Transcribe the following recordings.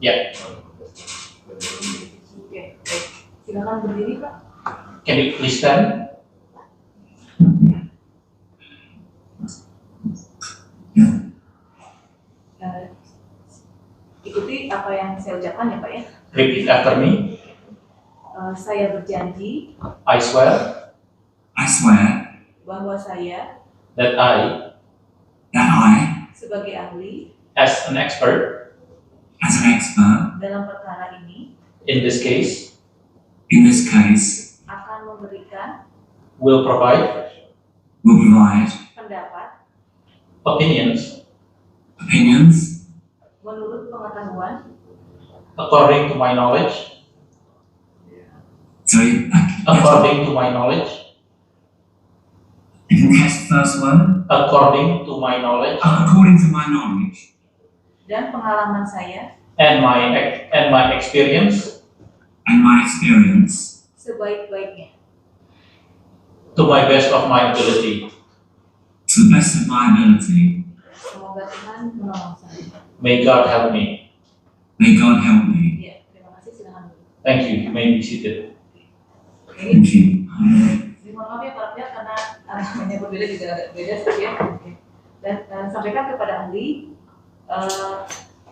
Ya. Oke, baik. Silakan berdiri, Pak. Can you please stand? Ikuti apa yang saya ucapkan ya, Pak ya. Repeat after me. Saya berjanji I swear bahwa saya that I, sebagai ahli as an expert dalam perkara ini in this case, akan memberikan will provide pendapat opinions menurut pengetahuan according to my knowledge. According to my knowledge. According to my knowledge. Dan pengalaman saya And my experience. Sebaik-baiknya. To my best of my ability. Semoga Tuhan menolong saya. May God help me. Ya, terima kasih, silakan. Thank you. You may be seated. Mohon maaf ya Pak Pia, karena arahnya berbeda juga agak beda sih ya. Dan sampaikan kepada ahli,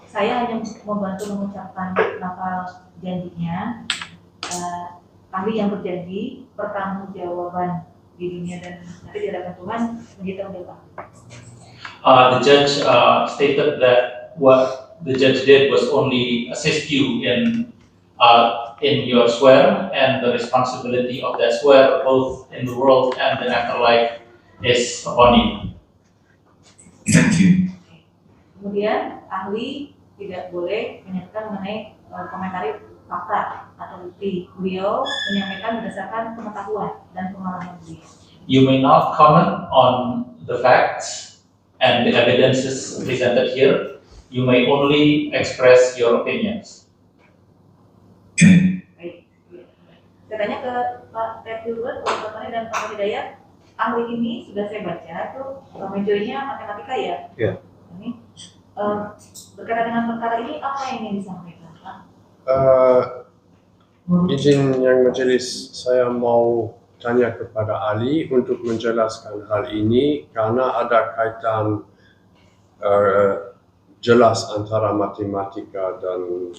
saya hanya membantu mengucapkan lafal janjinya. Ahli yang berjanji pertanggungjawaban di dunia dan nanti di hadapan Tuhan menjadi tanggung jawab. The judge stated that what the judge did was only assist you in your swear, and the responsibility of that swear, both in the world and the afterlife, is upon you. Kemudian ahli tidak boleh menyatakan mengenai komentari fakta atau bukti. Beliau menyampaikan berdasarkan pengetahuan dan pengalaman beliau. You may not comment on the facts and the evidences presented here. You may only express your opinions. Saya tanya ke Pak Ted Gilbert, Pak Tony dan Pak Hidayat, ahli ini sudah saya baca tuh majornya matematika ya. Yeah. Ini berkaitan dengan perkara ini apa yang ingin disampaikan, Pak? Izin yang majelis, saya mau tanya kepada ahli untuk menjelaskan hal ini karena ada kaitan jelas antara matematika dan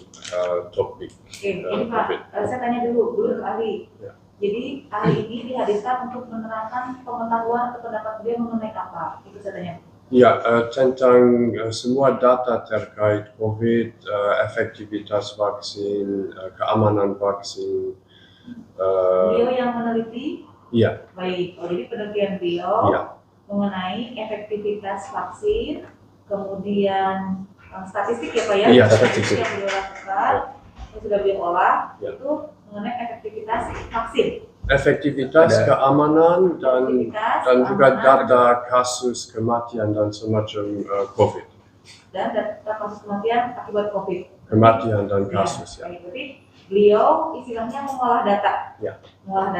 topik. Oke, ini Pak, saya tanya dulu ke ahli. Ya. Jadi ahli ini dihadirkan untuk menerangkan pengetahuan atau pendapat dia mengenai apa? Itu saya tanya. Ya, tentang semua data terkait COVID, efektivitas vaksin, keamanan vaksin. Beliau yang meneliti? Iya. Baik, jadi penelitian beliau Ya. mengenai efektivitas vaksin, kemudian statistik ya Pak ya? Iya, statistik. Yang beliau lakukan, yang sudah beliau olah, Ya. itu mengenai efektivitas vaksin. Efektivitas, keamanan, dan juga data kasus kematian dan semacam COVID. Dan data kasus kematian akibat COVID. Kematian dan kasus, ya. Jadi beliau istilahnya mengolah data. Ya. Mengolah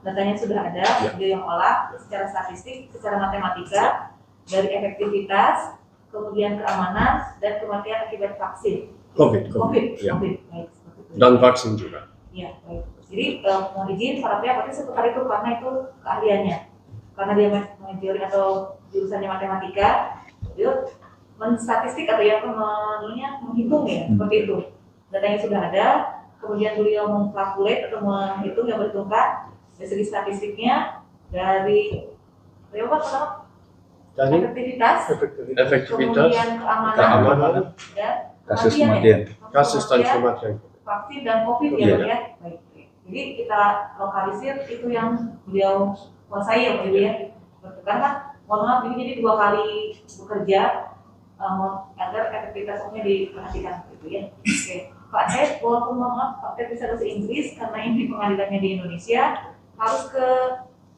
datanya sudah ada, Ya. beliau yang olah secara statistik, secara matematika, dari efektivitas, kemudian keamanan, dan kematian akibat vaksin. COVID. Ya. COVID. Baik, seperti itu. Dan vaksin juga. Iya, baik. Jadi mohon izin para pihak berarti seputar itu karena itu keahliannya. Karena dia majori atau jurusannya matematika, dia menstatistik atau yang menghitung ya, seperti itu. Datanya sudah ada, kemudian beliau mengkalkulate atau menghitung yang berhitungan dari segi statistiknya, dari apa pertama? Efektivitas, kemudian keamanan, dan kasus kematian. Kasus dan kematian. Vaksin dan COVID ya, Pak ya. Baik. Jadi kita lokalisir itu yang beliau kuasai ya, Pak ya. Karena mohon maaf ini jadi 2 kali bekerja agar efektivitasnya diperhatikan gitu ya. Oke. Pak Ted, walaupun mohon maaf Pak Ted bisa bahasa Inggris karena ini pengadilannya di Indonesia, harus ke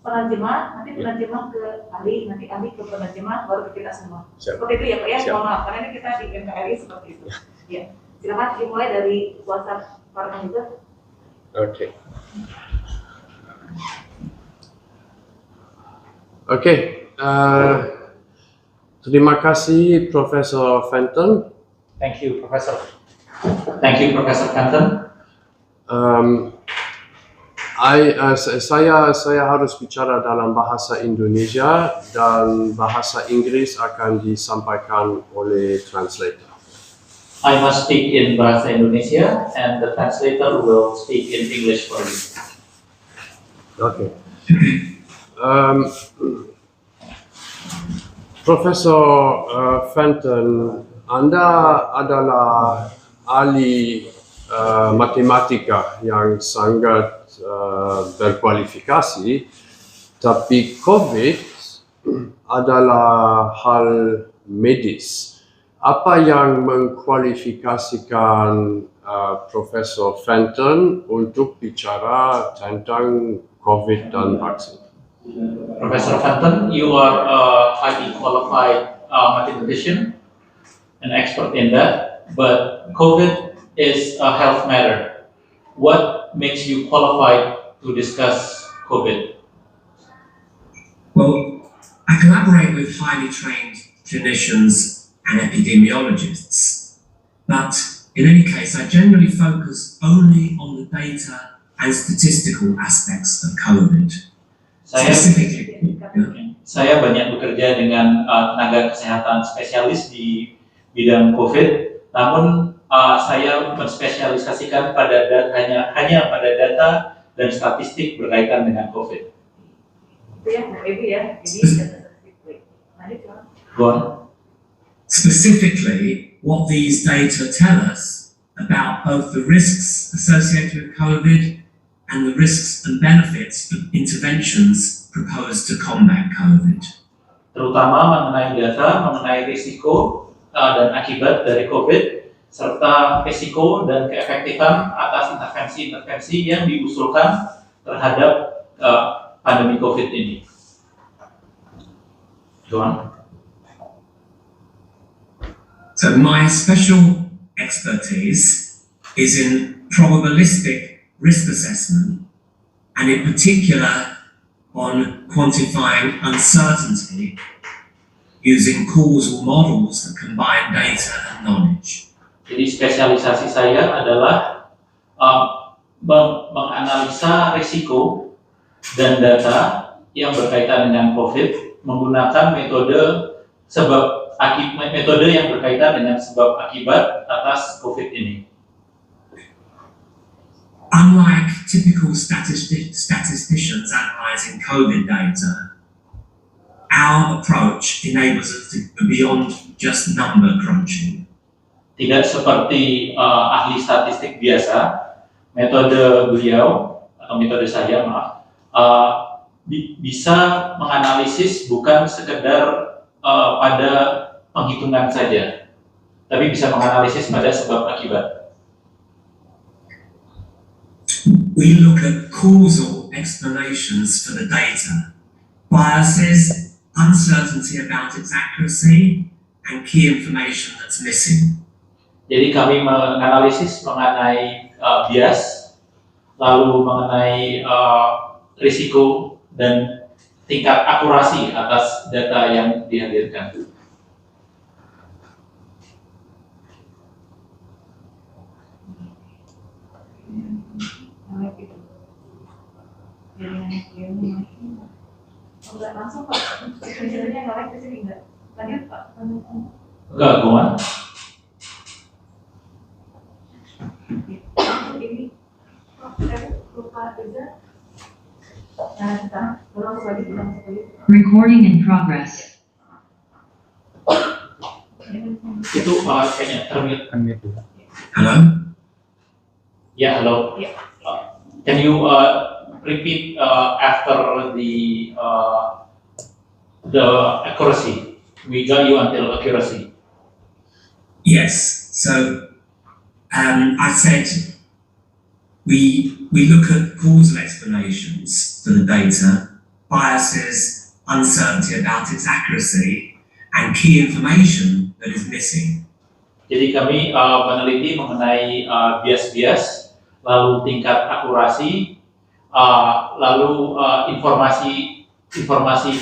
penerjemah, nanti penerjemah ke ahli, nanti ahli ke penerjemah, baru ke kita semua. Siap. Seperti itu ya Pak ya, Siap. mohon maaf, karena ini kita di MKRI seperti itu. Ya, silakan dimulai dari kuasa para juga. Oke. Terima kasih Profesor Fenton. Thank you, Professor. Thank you, Professor Fenton. Saya harus bicara dalam bahasa Indonesia dan bahasa Inggris akan disampaikan oleh translator. I must speak in Bahasa Indonesia, and the translator will speak in English for you. Okay. Profesor Fenton, Anda adalah ahli matematika yang sangat berkualifikasi, tapi COVID adalah hal medis. Apa yang mengkualifikasikan Profesor Fenton untuk bicara tentang COVID dan vaksin? Professor Fenton, you are a highly qualified mathematician, an expert in that, but COVID is a health matter. What makes you qualified to discuss COVID? Well, I collaborate with highly trained clinicians and epidemiologists, but in any case, I generally focus only on the data and statistical aspects of COVID. Saya banyak bekerja dengan tenaga kesehatan spesialis di bidang COVID, namun saya menspesialisasikan pada hanya pada data dan statistik berkaitan dengan COVID. Go on. Specifically, what these data tell us about both the risks associated with COVID and the risks and benefits of interventions proposed to combat COVID. Terutama mengenai data, mengenai risiko dan akibat dari COVID, serta risiko dan keefektifan atas intervensi-intervensi yang diusulkan terhadap pandemi COVID ini. Go on. So my special expertise is in probabilistic risk assessment, and in particular on quantifying uncertainty using causal models that combine data and knowledge. Jadi spesialisasi saya adalah menganalisa risiko dan data yang berkaitan dengan COVID menggunakan metode yang berkaitan dengan sebab akibat atas COVID ini. Unlike typical statisticians analyzing COVID data, our approach enables us to go beyond just number crunching. Tidak seperti ahli statistik biasa, metode beliau atau metode saya bisa menganalisis bukan sekedar pada penghitungan saja, tapi bisa menganalisis pada sebab akibat. We look at causal explanations for the data, biases, uncertainty about its accuracy, and key information that's missing. Jadi kami menganalisis mengenai bias, lalu mengenai risiko dan tingkat akurasi atas data yang dihadirkan. Enggak langsung Pak, sebenarnya nggak ke sini enggak. Lanjut Pak. Enggak, Guman. Ini lupa aja. Nah, kita ulang lagi. Recording in progress. Itu kayaknya termute. Hello? Ya, halo. Yeah. Can you repeat after the accuracy? We got you until accuracy. Yes. So I said we look at causal explanations for the data, biases, uncertainty about its accuracy, and key information that is missing. Jadi kami meneliti mengenai bias-bias, lalu tingkat akurasi, lalu informasi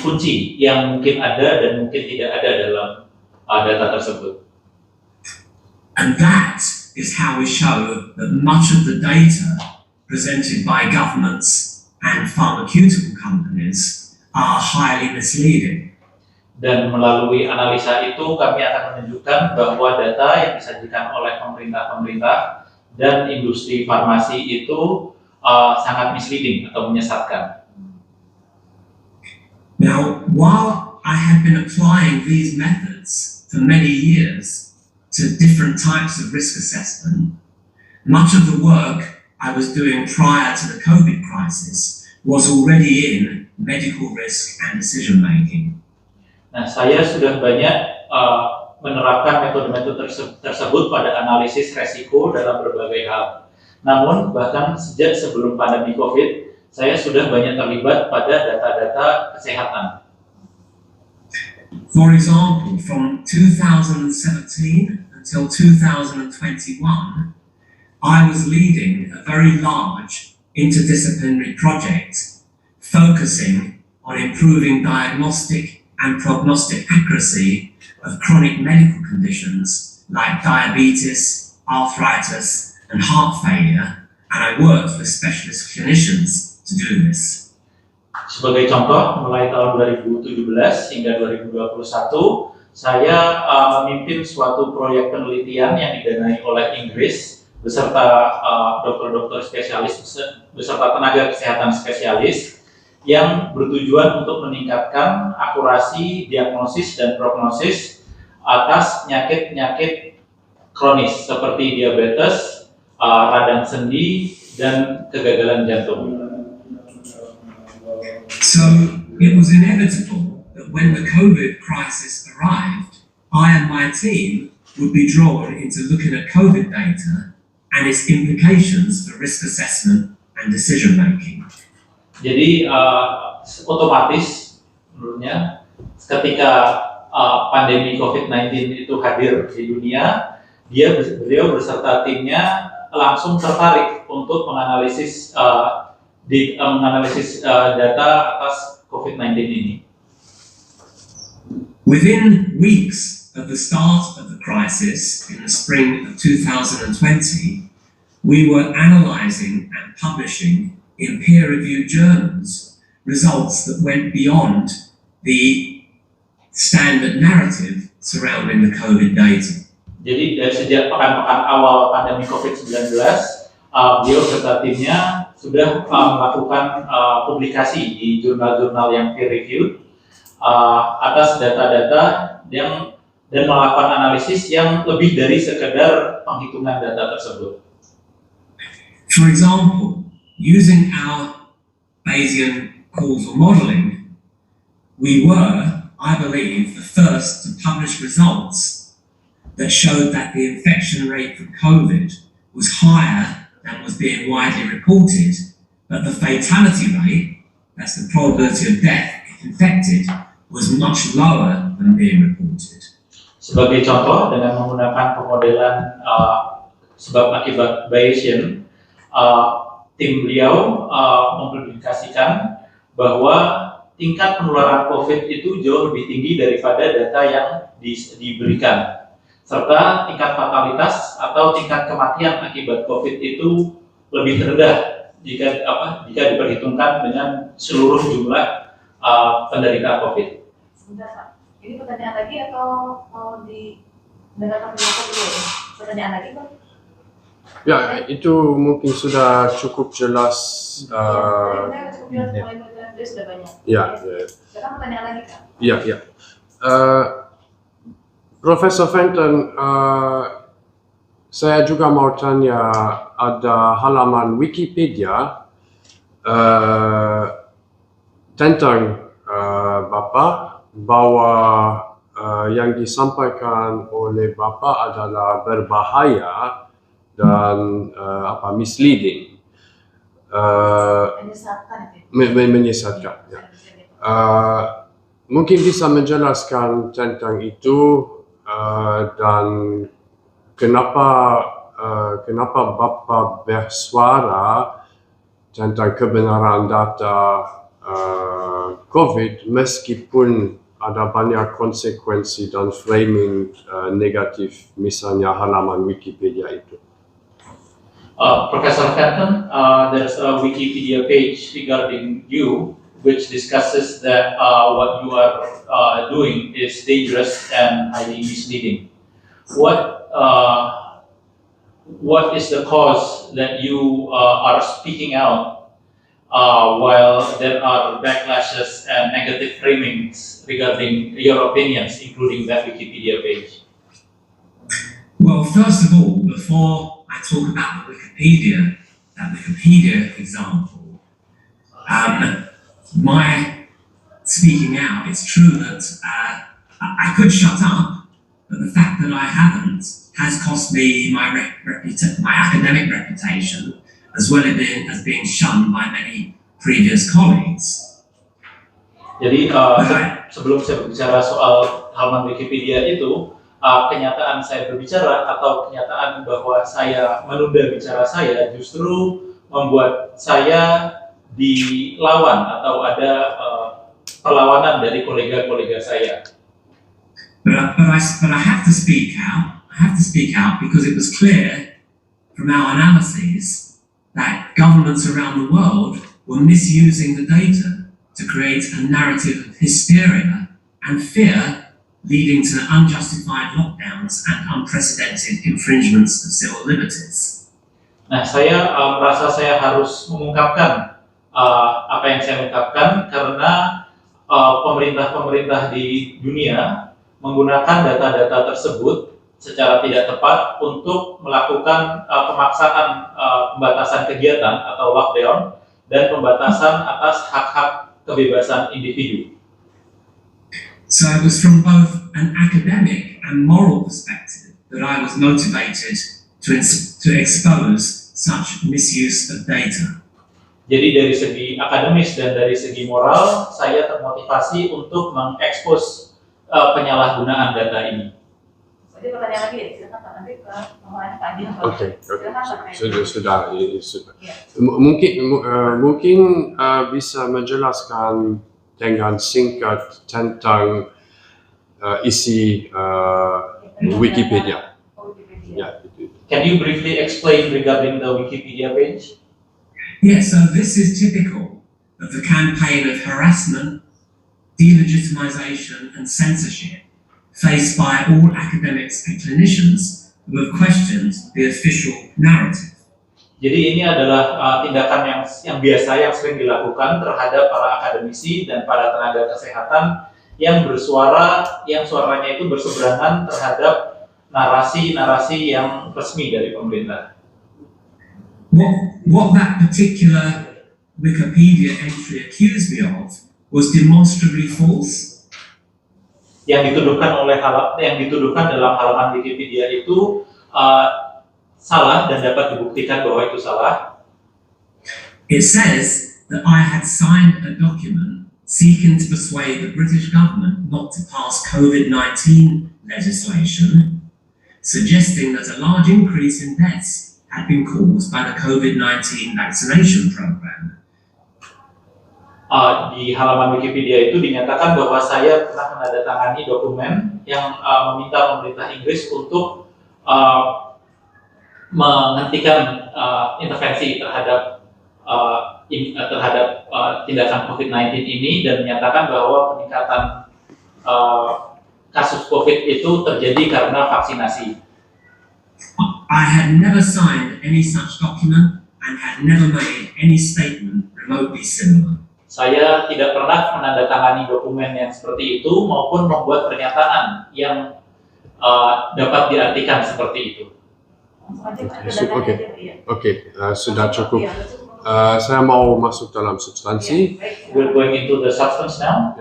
kunci yang mungkin ada dan mungkin tidak ada dalam data tersebut. And that is how we show that much of the data presented by governments and pharmaceutical companies are highly misleading. Dan melalui analisa itu kami akan menunjukkan bahwa data yang disajikan oleh pemerintah-pemerintah dan industri farmasi itu sangat misleading atau menyesatkan. Now, while I have been applying these methods for many years to different types of risk assessment, much of the work I was doing prior to the COVID crisis was already in medical risk and decision making. Nah, saya sudah banyak menerapkan metode-metode tersebut pada analisis resiko dalam berbagai hal. Namun, bahkan sejak sebelum pandemi COVID, saya sudah banyak terlibat pada data-data kesehatan. For example, from 2017 until 2021, I was leading a very large interdisciplinary project focusing on improving diagnostic and prognostic accuracy of chronic medical conditions like diabetes, arthritis, and heart failure, and I worked with specialist clinicians to do this. Sebagai contoh, mulai tahun 2017 hingga 2021, saya memimpin suatu proyek penelitian yang didanai oleh Inggris beserta dokter-dokter spesialis, beserta tenaga kesehatan spesialis yang bertujuan untuk meningkatkan akurasi diagnosis dan prognosis atas penyakit-penyakit kronis seperti diabetes, radang sendi, dan kegagalan jantung. So it was inevitable that when the COVID crisis arrived, I and my team would be drawn into looking at COVID data and its implications for risk assessment and decision making. Jadi otomatis menurutnya ketika pandemi COVID-19 itu hadir di dunia, beliau beserta timnya langsung tertarik untuk menganalisis data atas COVID-19 ini. Within weeks of the start of the crisis in the spring of 2020, we were analyzing and publishing in peer-reviewed journals results that went beyond the standard narrative surrounding the COVID data. Jadi dari sejak pekan-pekan awal pandemi COVID-19, beliau serta timnya sudah melakukan publikasi di jurnal-jurnal yang peer-reviewed atas data-data dan melakukan analisis yang lebih dari sekedar penghitungan data tersebut. For example, using our Bayesian causal modeling, we were, I believe, the first to publish results that showed that the infection rate for COVID was higher than was being widely reported, but the fatality rate, that's the probability of death if infected, was much lower than being reported. Sebagai contoh, dengan menggunakan pemodelan sebab akibat Bayesian, tim beliau mempublikasikan bahwa tingkat penularan COVID itu jauh lebih tinggi daripada data yang diberikan, serta tingkat fatalitas atau tingkat kematian akibat COVID itu lebih rendah jika diperhitungkan dengan seluruh jumlah penderita COVID. Sebentar Pak, ini pertanyaan lagi atau mau didengarkan dulu ya? Pertanyaan lagi Pak? Ya, itu mungkin sudah cukup jelas. Sudah banyak. Ya. Sekarang pertanyaan lagi Kak. Ya. Profesor Fenton, saya juga mau tanya, ada halaman Wikipedia tentang Bapak bahwa yang disampaikan oleh Bapak adalah berbahaya dan misleading, menyesatkan. Ya. Mungkin bisa menjelaskan tentang itu dan kenapa Bapak bersuara tentang kebenaran data COVID meskipun ada banyak konsekuensi dan framing negatif, misalnya halaman Wikipedia itu. Professor Fenton, there's a Wikipedia page regarding you which discusses that what you are doing is dangerous and highly misleading. What is the cause that you are speaking out while there are backlashes and negative framings regarding your opinions, including that Wikipedia page? Well, first of all, before I talk about the Wikipedia example, my speaking out, it's true that I could shut up, but the fact that I haven't has cost me my academic reputation, as well as being shunned by many previous colleagues. Jadi sebelum saya berbicara soal halaman Wikipedia itu, kenyataan saya berbicara atau kenyataan bahwa saya menunda bicara saya justru membuat saya dilawan atau ada perlawanan dari kolega-kolega saya. But I have to speak out. I have to speak out because it was clear from our analyses that governments around the world were misusing the data to create a narrative of hysteria and fear, leading to unjustified lockdowns and unprecedented infringements of civil liberties. Nah, saya merasa saya harus mengungkapkan apa yang saya ungkapkan karena pemerintah-pemerintah di dunia menggunakan data-data tersebut secara tidak tepat untuk melakukan pemaksaan pembatasan kegiatan atau lockdown dan pembatasan atas hak-hak kebebasan individu. So it was from both an academic and moral perspective that I was motivated to expose such misuse of data. Jadi dari segi akademis dan dari segi moral, saya termotivasi untuk mengekspos penyalahgunaan data ini. Jadi pertanyaan lagi ya, silakan Pak, nanti ke nomornya Pak Adil. Oke. Sudah. Ya. Mungkin bisa menjelaskan dengan singkat tentang isi Wikipedia. Ya, itu. Can you briefly explain regarding the Wikipedia page? Yeah, so this is typical of the campaign of harassment, delegitimization and censorship faced by all academics and clinicians who have questioned the official narrative. Jadi ini adalah tindakan yang biasa yang sering dilakukan terhadap para akademisi dan para tenaga kesehatan yang bersuara, yang suaranya itu berseberangan terhadap narasi-narasi yang resmi dari pemerintah. What that particular Wikipedia entry accused me of was demonstrably false. Yang dituduhkan dalam halaman Wikipedia itu salah dan dapat dibuktikan bahwa itu salah. It says that I had signed a document seeking to persuade the British government not to pass COVID-19 legislation, suggesting that a large increase in deaths had been caused by the COVID-19 vaccination program. Di halaman Wikipedia itu dinyatakan bahwa saya pernah menandatangani dokumen yang meminta pemerintah Inggris untuk menghentikan intervensi terhadap tindakan COVID-19 ini dan menyatakan bahwa peningkatan kasus COVID itu terjadi karena vaksinasi. I had never signed any such document and had never made any statement remotely similar. Saya tidak pernah menandatangani dokumen yang seperti itu maupun membuat pernyataan yang dapat diartikan seperti itu. Oke, sudah cukup. Saya mau masuk dalam substansi. We're going into the substance now.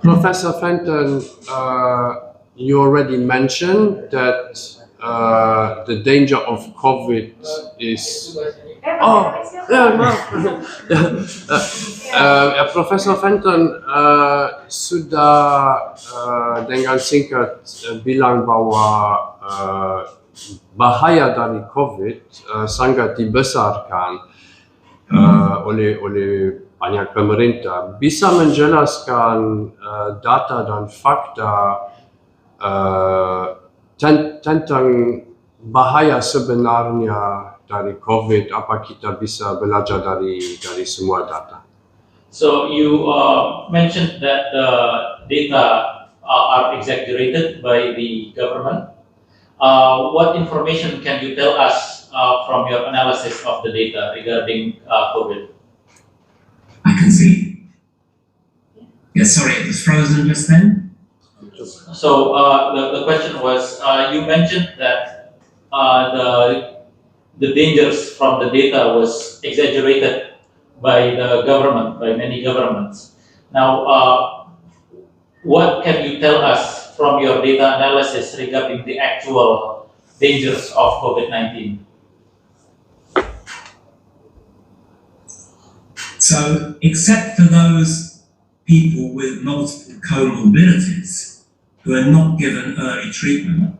Professor Fenton, you already mentioned that the danger of COVID is. Profesor Fenton sudah dengan singkat bilang bahwa bahaya dari COVID sangat dibesarkan oleh banyak pemerintah. Bisa menjelaskan data dan fakta tentang bahaya sebenarnya dari COVID, apa kita bisa belajar dari semua data? So you mentioned that the data are exaggerated by the government. What information can you tell us from your analysis of the data regarding COVID? I can see. Yeah, sorry, it was frozen just then. So the question was, you mentioned that the dangers from the data was exaggerated by the government, by many governments. Now, what can you tell us from your data analysis regarding the actual dangers of COVID-19? So, except for those people with multiple comorbidities who are not given early treatment,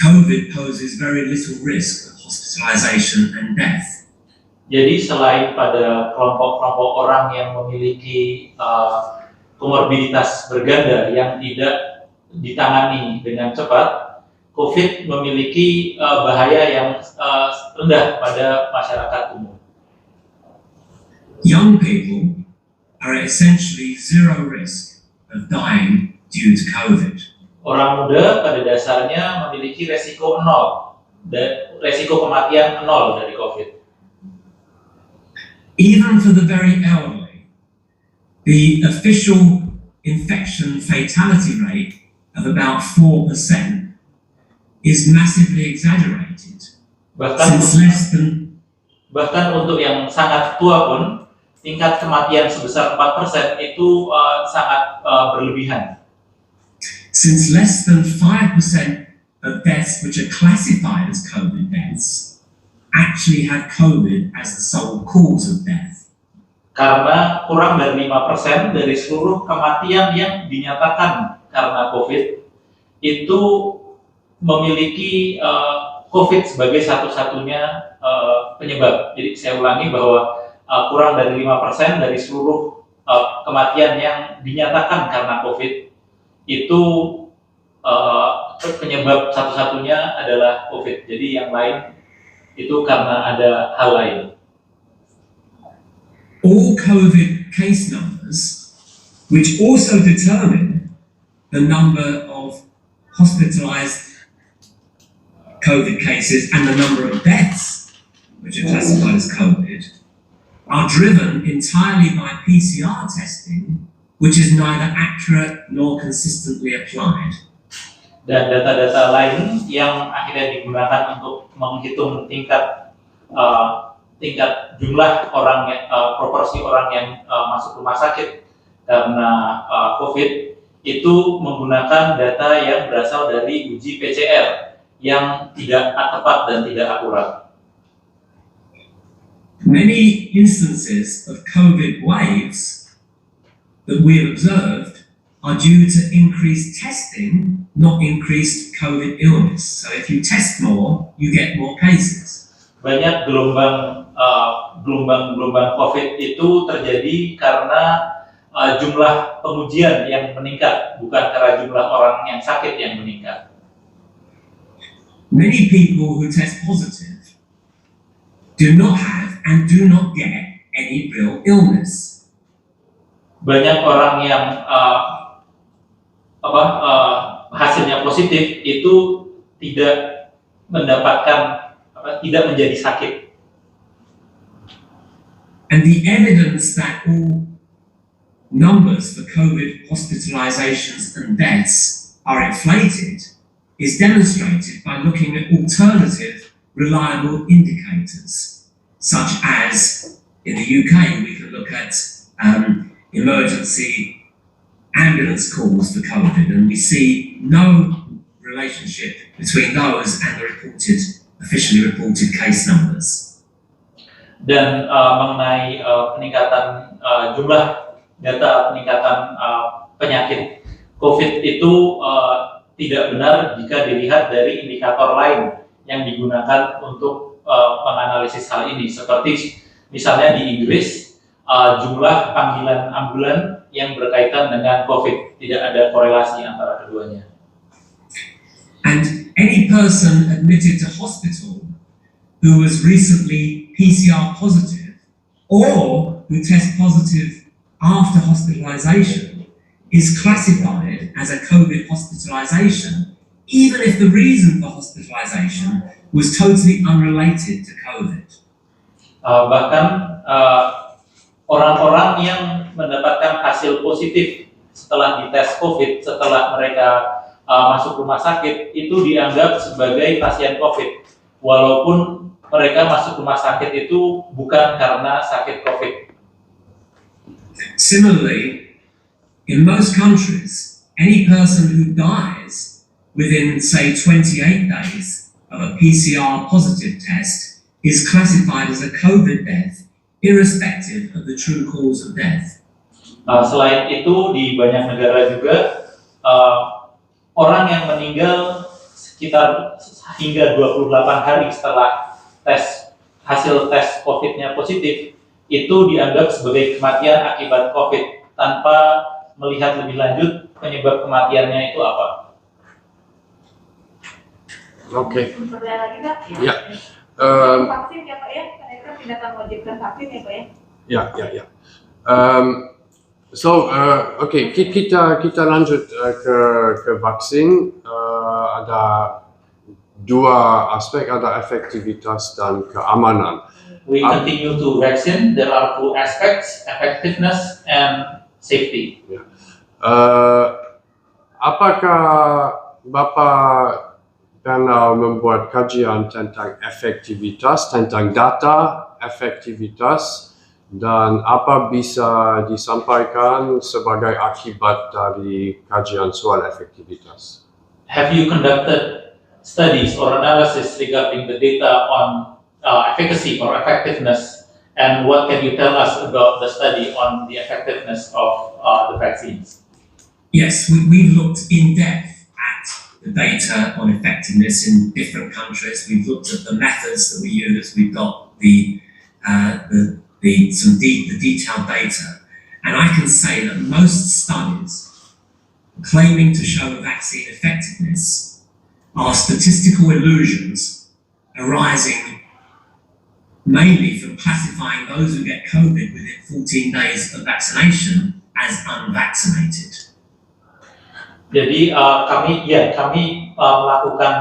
COVID poses very little risk of hospitalization and death. Jadi selain pada kelompok-kelompok orang yang memiliki komorbiditas berganda yang tidak ditangani dengan cepat, COVID memiliki bahaya yang rendah pada masyarakat umum. Young people are essentially zero risk of dying due to COVID. Orang muda pada dasarnya memiliki resiko nol, dan resiko kematian nol dari COVID. Even for the very elderly, the official infection fatality rate of about 4% is massively exaggerated. Bahkan untuk yang sangat tua pun, tingkat kematian sebesar 4% itu sangat berlebihan. Since less than 5% of deaths which are classified as COVID deaths actually had COVID as the sole cause of death. Karena kurang dari 5% dari seluruh kematian yang dinyatakan karena COVID itu memiliki COVID sebagai satu-satunya penyebab. Jadi saya ulangi bahwa kurang dari 5% dari seluruh kematian yang dinyatakan karena COVID itu penyebab satu-satunya adalah COVID. Jadi yang lain itu karena ada hal lain. All COVID case numbers, which also determine the number of hospitalized COVID cases and the number of deaths, which are classified as COVID, are driven entirely by PCR testing, which is neither accurate nor consistently applied. Dan data-data lain yang akhirnya digunakan untuk menghitung tingkat jumlah orang, proporsi orang yang masuk rumah sakit karena COVID itu menggunakan data yang berasal dari uji PCR yang tidak tepat dan tidak akurat. Many instances of COVID waves that we have observed are due to increased testing, not increased COVID illness. So if you test more, you get more cases. Banyak gelombang COVID itu terjadi karena jumlah pengujian yang meningkat, bukan karena jumlah orang yang sakit yang meningkat. Many people who test positive do not have and do not get any real illness. Banyak orang yang hasilnya positif itu tidak mendapatkan tidak menjadi sakit. And the evidence that all numbers for COVID hospitalizations and deaths are inflated is demonstrated by looking at alternative reliable indicators, such as in the UK we can look at emergency ambulance calls for COVID, and we see no relationship between those and the officially reported case numbers. Dan mengenai peningkatan jumlah data peningkatan penyakit COVID itu tidak benar jika dilihat dari indikator lain yang digunakan untuk menganalisis hal ini, seperti misalnya di Inggris jumlah panggilan ambulan yang berkaitan dengan COVID, tidak ada korelasi antara keduanya. And any person admitted to hospital who was recently PCR positive or who test positive after hospitalization is classified as a COVID hospitalization, even if the reason for hospitalization was totally unrelated to COVID. Bahkan orang-orang yang mendapatkan hasil positif setelah dites COVID, setelah mereka masuk rumah sakit, itu dianggap sebagai pasien COVID, walaupun mereka masuk rumah sakit itu bukan karena sakit COVID. Similarly, in most countries, any person who dies within, say, 28 days of a PCR positive test is classified as a COVID death, irrespective of the true cause of death. Selain itu, di banyak negara juga, orang yang meninggal sekitar hingga 28 hari setelah hasil tes COVID-nya positif, itu dianggap sebagai kematian akibat COVID, tanpa melihat lebih lanjut penyebab kematiannya itu apa. Oke. Pertanyaan lagi Kak? Ya. Vaksin ya Pak ya? Mereka tindakan mewajibkan vaksin ya Pak ya? Ya. Oke, kita lanjut ke vaksin. Ada dua aspek, ada efektivitas dan keamanan. We continue to vaccine. There are two aspects: effectiveness and safety. Apakah Bapak pernah membuat kajian tentang efektivitas, tentang data efektivitas, dan apa bisa disampaikan sebagai akibat dari kajian soal efektivitas? Have you conducted studies or analysis regarding the data on efficacy or effectiveness, and what can you tell us about the study on the effectiveness of the vaccines? Yes, we looked in depth at the data on effectiveness in different countries. We've looked at the methods that we use. We've got the detailed data, and I can say that most studies claiming to show vaccine effectiveness are statistical illusions arising mainly from classifying those who get COVID within 14 days of vaccination as unvaccinated. Jadi kami melakukan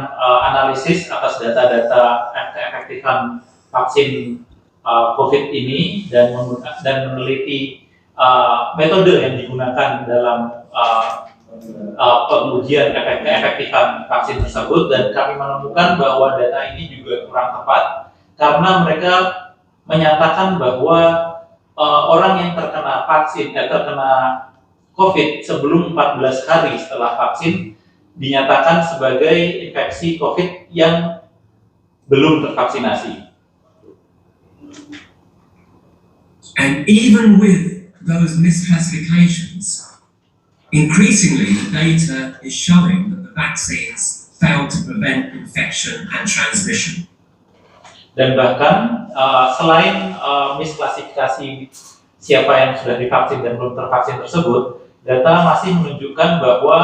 analisis atas data-data keefektifan vaksin COVID ini dan meneliti metode yang digunakan dalam pengujian keefektifan vaksin tersebut, dan kami menemukan bahwa data ini juga kurang tepat karena mereka menyatakan bahwa orang yang terkena COVID sebelum 14 hari setelah vaksin dinyatakan sebagai infeksi COVID yang belum tervaksinasi. And even with those misclassifications, increasingly the data is showing that the vaccines fail to prevent infection and transmission. Dan bahkan selain misklasifikasi siapa yang sudah divaksin dan belum tervaksin tersebut, data masih menunjukkan bahwa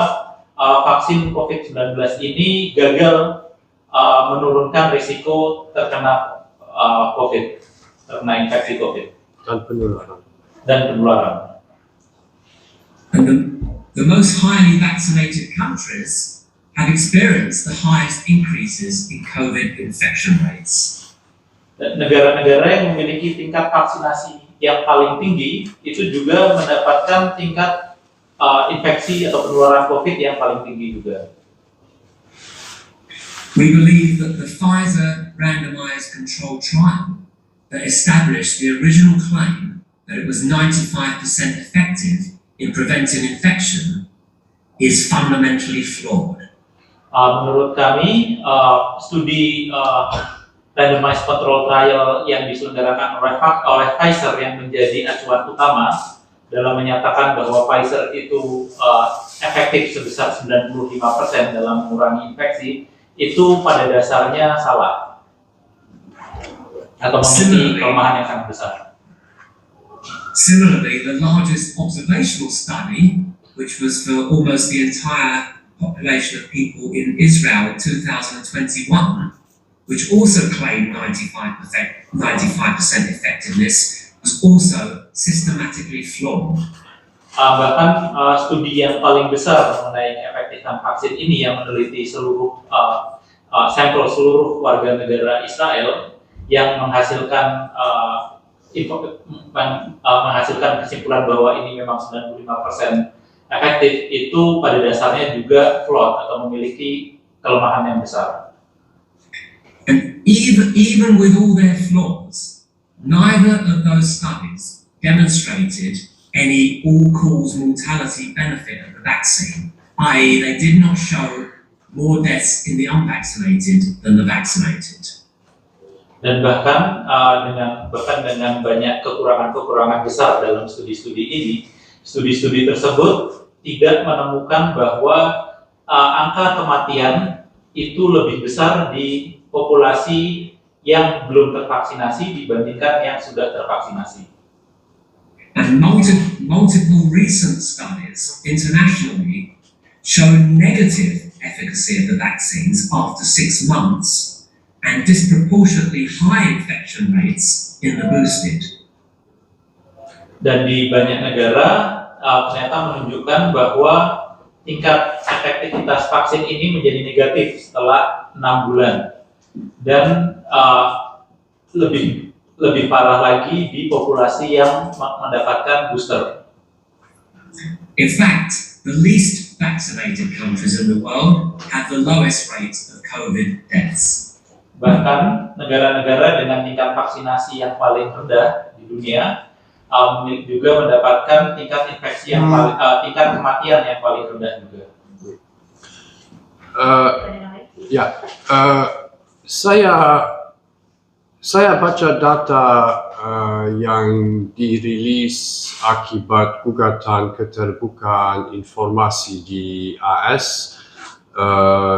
vaksin COVID-19 ini gagal menurunkan risiko terkena COVID, terkena infeksi COVID dan penularan. And the most highly vaccinated countries have experienced the highest increases in COVID infection rates. Negara-negara yang memiliki tingkat vaksinasi yang paling tinggi itu juga mendapatkan tingkat infeksi atau penularan COVID yang paling tinggi juga. We believe that the Pfizer randomized controlled trial that established the original claim that it was 95% effective in preventing infection is fundamentally flawed. Menurut kami, studi randomized control trial yang diselenggarakan oleh Pfizer yang menjadi acuan utama dalam menyatakan bahwa Pfizer itu efektif sebesar 95% dalam mengurangi infeksi, itu pada dasarnya salah atau memiliki kelemahan yang sangat besar. Similarly, the largest observational study, which was for almost the entire population of people in Israel in 2021, which also claimed 95% effectiveness, was also systematically flawed. Bahkan studi yang paling besar mengenai efektifan vaksin ini yang meneliti seluruh sampel seluruh warga negara Israel yang menghasilkan menghasilkan kesimpulan bahwa ini memang 95% efektif, itu pada dasarnya juga flawed atau memiliki kelemahan yang besar. And even with all their flaws, neither of those studies demonstrated any all-cause mortality benefit of the vaccine, i.e. they did not show more deaths in the unvaccinated than the vaccinated. Dan bahkan dengan banyak kekurangan-kekurangan besar dalam studi-studi ini, studi-studi tersebut tidak menemukan bahwa angka kematian itu lebih besar di populasi yang belum tervaksinasi dibandingkan yang sudah tervaksinasi. And multiple recent studies internationally show negative efficacy of the vaccines after 6 months and disproportionately high infection rates in the boosted. Dan di banyak negara ternyata menunjukkan bahwa tingkat efektivitas vaksin ini menjadi negatif setelah 6 bulan dan lebih parah lagi di populasi yang mendapatkan booster. In fact, the least vaccinated countries in the world have the lowest rates of COVID deaths. Bahkan negara-negara dengan tingkat vaksinasi yang paling rendah di dunia juga mendapatkan tingkat infeksi yang tingkat kematian yang paling rendah juga. Saya baca data yang dirilis akibat gugatan keterbukaan informasi di AS,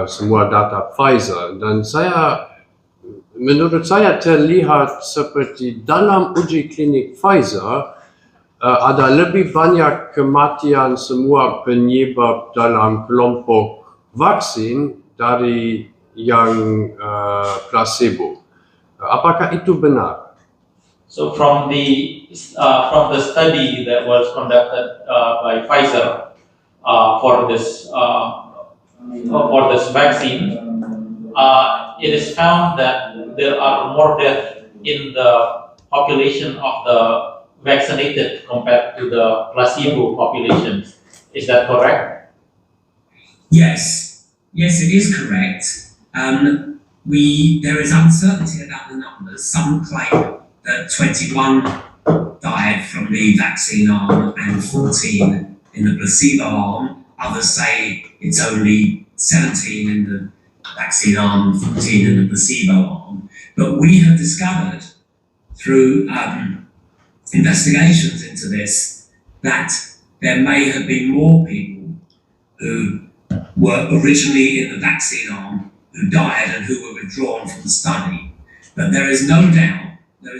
semua data Pfizer, dan menurut saya terlihat seperti dalam uji klinik Pfizer ada lebih banyak kematian semua penyebab dalam kelompok vaksin dari yang placebo. Apakah itu benar? So from the study that was conducted by Pfizer for this vaccine, it is found that there are more deaths in the population of the vaccinated compared to the placebo population. Is that correct? Yes, it is correct. There is uncertainty about the numbers. Some claim that 21 died from the vaccine arm and 14 in the placebo arm. Others say it's only 17 in the vaccine arm, 14 in the placebo arm. But we have discovered through investigations into this that there may have been more people who were originally in the vaccine arm who died and who were withdrawn from the study. But there is no doubt that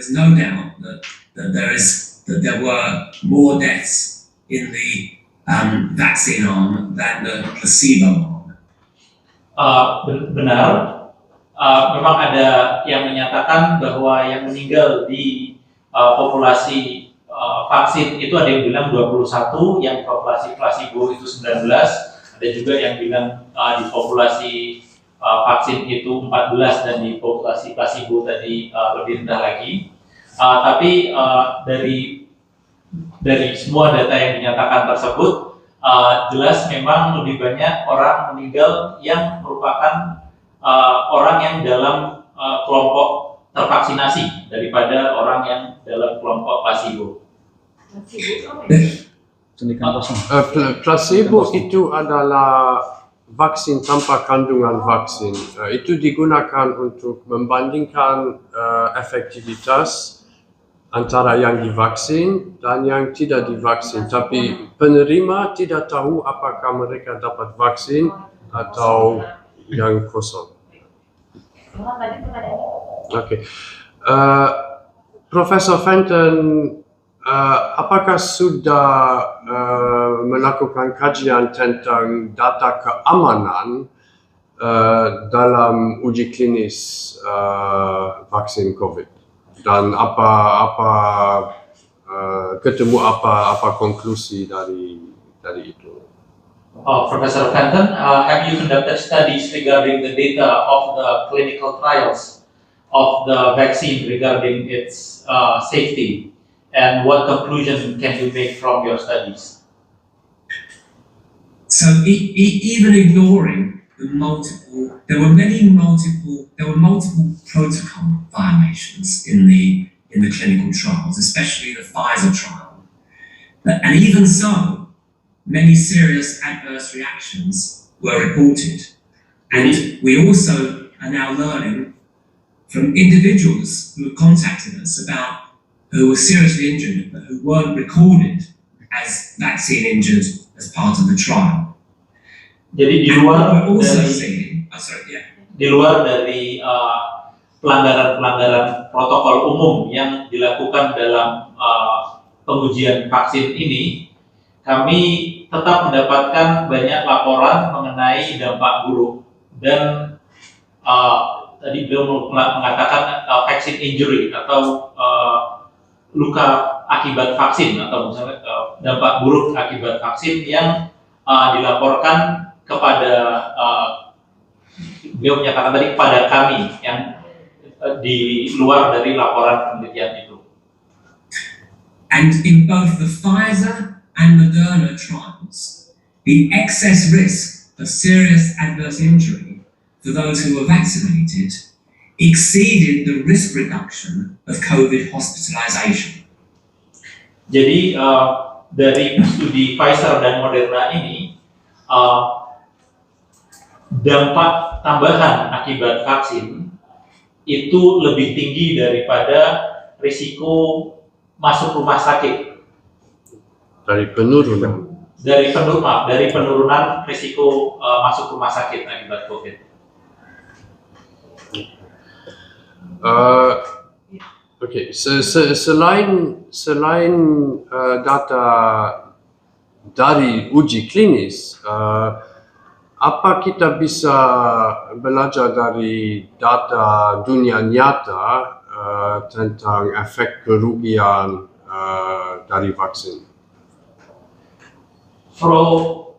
there were more deaths in the vaccine arm than the placebo arm. Benar, memang ada yang menyatakan bahwa yang meninggal di populasi vaksin itu ada yang bilang 21, yang populasi placebo itu 19, ada juga yang bilang di populasi vaksin itu 14 dan di populasi placebo tadi lebih rendah lagi. Tapi dari semua data yang dinyatakan tersebut, jelas memang lebih banyak orang meninggal yang merupakan orang yang dalam kelompok tervaksinasi daripada orang yang dalam kelompok placebo. Placebo itu adalah vaksin tanpa kandungan vaksin. Itu digunakan untuk membandingkan efektivitas antara yang divaksin dan yang tidak divaksin. Tapi penerima tidak tahu apakah mereka dapat vaksin atau yang kosong. Okay. Profesor Fenton, apakah sudah melakukan kajian tentang data keamanan dalam uji klinis vaksin COVID? Dan ketemu apa konklusi dari itu? Professor Fenton, have you conducted studies regarding the data of the clinical trials of the vaccine regarding its safety? And what conclusion can you make from your studies? So even ignoring the there were multiple protocol violations in the clinical trials, especially the Pfizer trial. And even so, many serious adverse reactions were reported. And we also are now learning from individuals who have contacted us who were seriously injured but who weren't recorded as vaccine injured as part of the trial. Jadi We're also seeing, di luar dari pelanggaran-pelanggaran protokol umum yang dilakukan dalam pengujian vaksin ini, kami tetap mendapatkan banyak laporan mengenai dampak buruk dan tadi beliau mengatakan vaccine injury atau luka akibat vaksin atau misalnya dampak buruk akibat vaksin yang dilaporkan kepada beliau menyatakan tadi kepada kami yang di luar dari laporan penelitian itu. And in both the Pfizer and Moderna trials, the excess risk of serious adverse injury for those who were vaccinated exceeded the risk reduction of COVID hospitalization. Jadi dari studi Pfizer dan Moderna ini, dampak tambahan akibat vaksin itu lebih tinggi daripada risiko masuk rumah sakit. Dari penurunan risiko masuk rumah sakit akibat COVID. Oke, selain data dari uji klinis, apa kita bisa belajar dari data dunia nyata tentang efek kerugian dari vaksin? From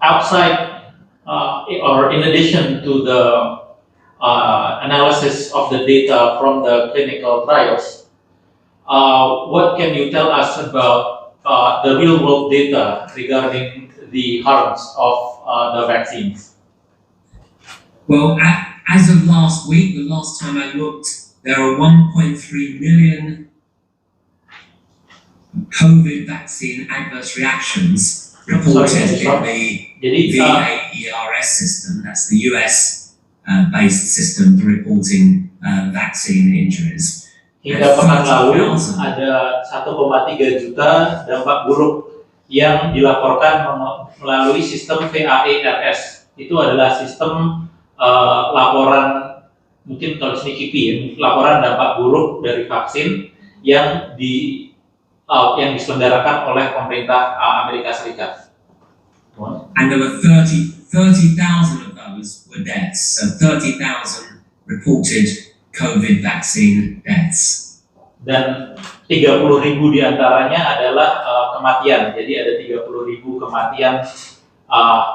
outside or in addition to the analysis of the data from the clinical trials, what can you tell us about the real world data regarding the harms of the vaccines? Well, as of last week, the last time I looked, there are 1.3 million COVID vaccine adverse reactions reported in the VAERS system. That's the US based system for reporting vaccine injuries. Hingga pekan lalu ada 1,3 juta dampak buruk yang dilaporkan melalui sistem VAERS. Itu adalah sistem laporan, mungkin kalau sini KIPI ya, laporan dampak buruk dari vaksin yang diselenggarakan oleh pemerintah Amerika Serikat. And there were 30,000 of those were deaths. So 30,000 reported COVID vaccine deaths. Dan 30.000 diantaranya adalah kematian. Jadi ada 30.000 kematian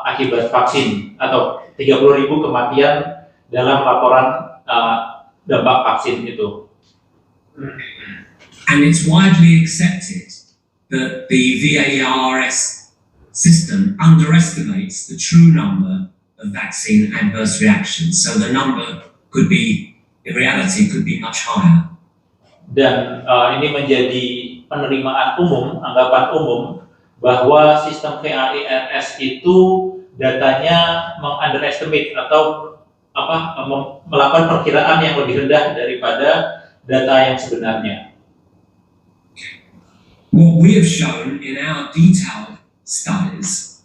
akibat vaksin atau 30.000 kematian dalam laporan dampak vaksin itu. And it's widely accepted that the VAERS system underestimates the true number of vaccine adverse reactions. So the number could be, in reality, could be much higher. Dan ini menjadi penerimaan umum, anggapan umum, bahwa sistem VAERS itu datanya meng-underestimate atau melakukan perkiraan yang lebih rendah daripada data yang sebenarnya. What we have shown in our detailed studies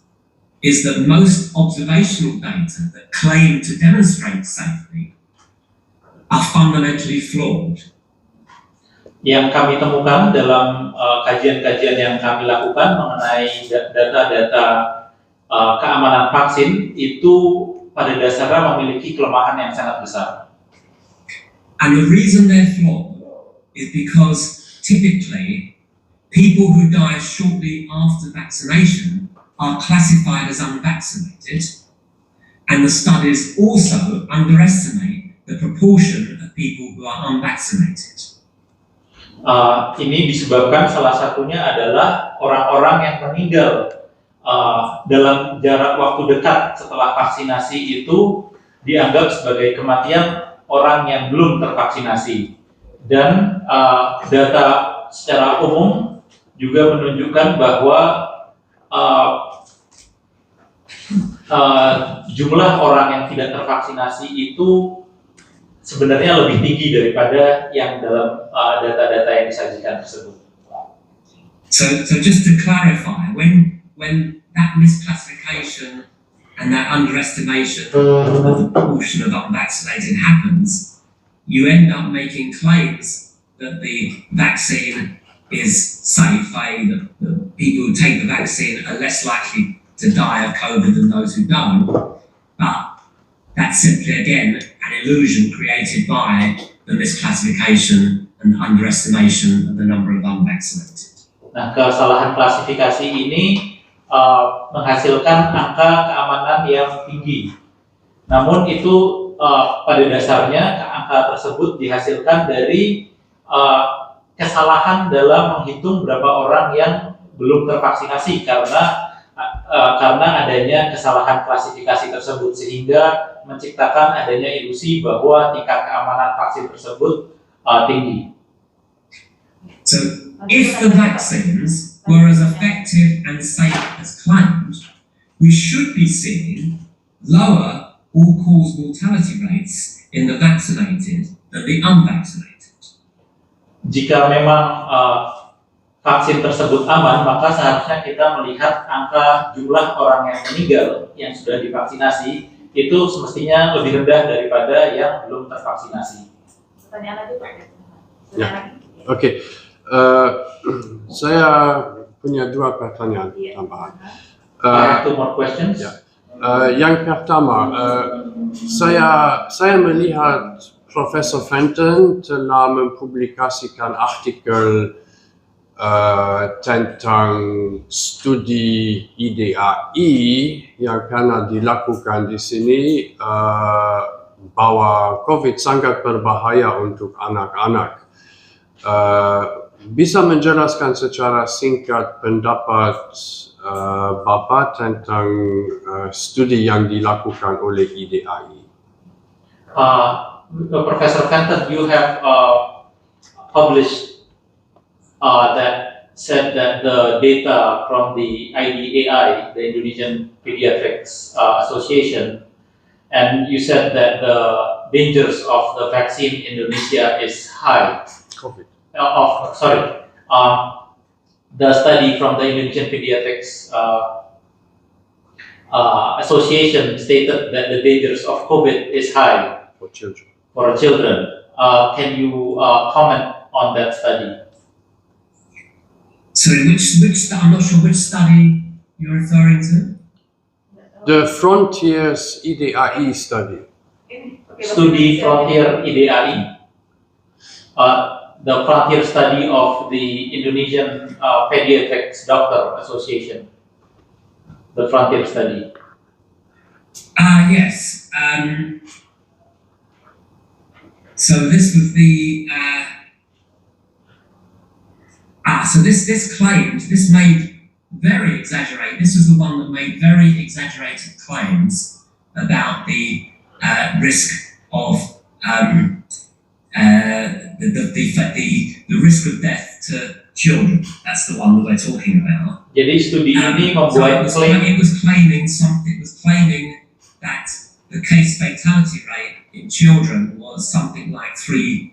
is that most observational data that claim to demonstrate safety are fundamentally flawed. Yang kami temukan dalam kajian-kajian yang kami lakukan mengenai data-data keamanan vaksin itu pada dasarnya memiliki kelemahan yang sangat besar. And the reason they're flawed is because typically people who die shortly after vaccination are classified as unvaccinated, and the studies also underestimate the proportion of people who are unvaccinated. Ini disebabkan salah satunya adalah orang-orang yang meninggal dalam jarak waktu dekat setelah vaksinasi itu dianggap sebagai kematian orang yang belum tervaksinasi. Dan data secara umum juga menunjukkan bahwa jumlah orang yang tidak tervaksinasi itu sebenarnya lebih tinggi daripada yang dalam data-data yang disajikan tersebut. So just to clarify, when that misclassification and that underestimation of the proportion of unvaccinated happens, you end up making claims that the vaccine is safe, i.e. the people who take the vaccine are less likely to die of COVID than those who don't. But that's simply, again, an illusion created by the misclassification and underestimation of the number of unvaccinated. Nah, kesalahan klasifikasi ini menghasilkan angka keamanan yang tinggi. Namun itu pada dasarnya angka tersebut dihasilkan dari kesalahan dalam menghitung berapa orang yang belum tervaksinasi karena adanya kesalahan klasifikasi tersebut, sehingga menciptakan adanya ilusi bahwa tingkat keamanan vaksin tersebut tinggi. So, if the vaccines were as effective and safe as claimed, we should be seeing lower all-cause mortality rates in the vaccinated than the unvaccinated. Jika memang vaksin tersebut aman, maka seharusnya kita melihat angka jumlah orang yang meninggal yang sudah divaksinasi itu semestinya lebih rendah daripada yang belum tervaksinasi. Pertanyaan lagi Pak? Ya. Oke. Saya punya dua pertanyaan tambahan. Two more questions. Ya. Yang pertama, saya melihat Profesor Fenton telah mempublikasikan artikel tentang studi IDAI yang pernah dilakukan di sini bahwa COVID sangat berbahaya untuk anak-anak. Bisa menjelaskan secara singkat pendapat Bapak tentang studi yang dilakukan oleh IDAI? Professor Fenton, you have published that said that the data from the IDAI, the Indonesian Pediatrics Association, and you said that the dangers of the vaccine in Indonesia is high. COVID. The study from the Indonesian Pediatrics Association stated that the dangers of COVID is high For children. for children. Can you comment on that study? Sorry, I'm not sure which study you're referring to. The Frontiers IDAI study. Studi Frontier IDAI, the Frontier study of the Indonesian Pediatrics Doctor Association, the Frontier study. Yes. So this was the. So this claimed, this made very exaggerated. This was the one that made very exaggerated claims about the risk of the risk of death to children. That's the one that we're talking about. Jadi studi ini So membuat klaim it was claiming that the case fatality rate in children was something like I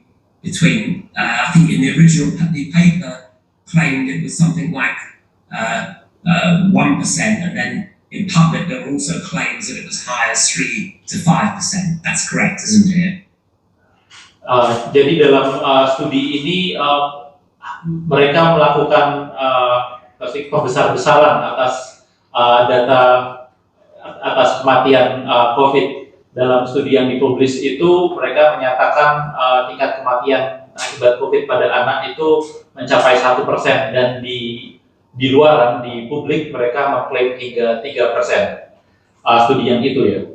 think in the original the paper claimed it was something like 1%, and then in public there were also claims that it was high as 3 to 5%. That's correct, isn't it? Jadi dalam studi ini mereka melakukan pembesar-besaran atas data atas kematian COVID. Dalam studi yang dipublis itu mereka menyatakan tingkat kematian akibat COVID pada anak itu mencapai 1% dan di luaran di publik mereka mengklaim hingga 3%. Studi yang itu ya?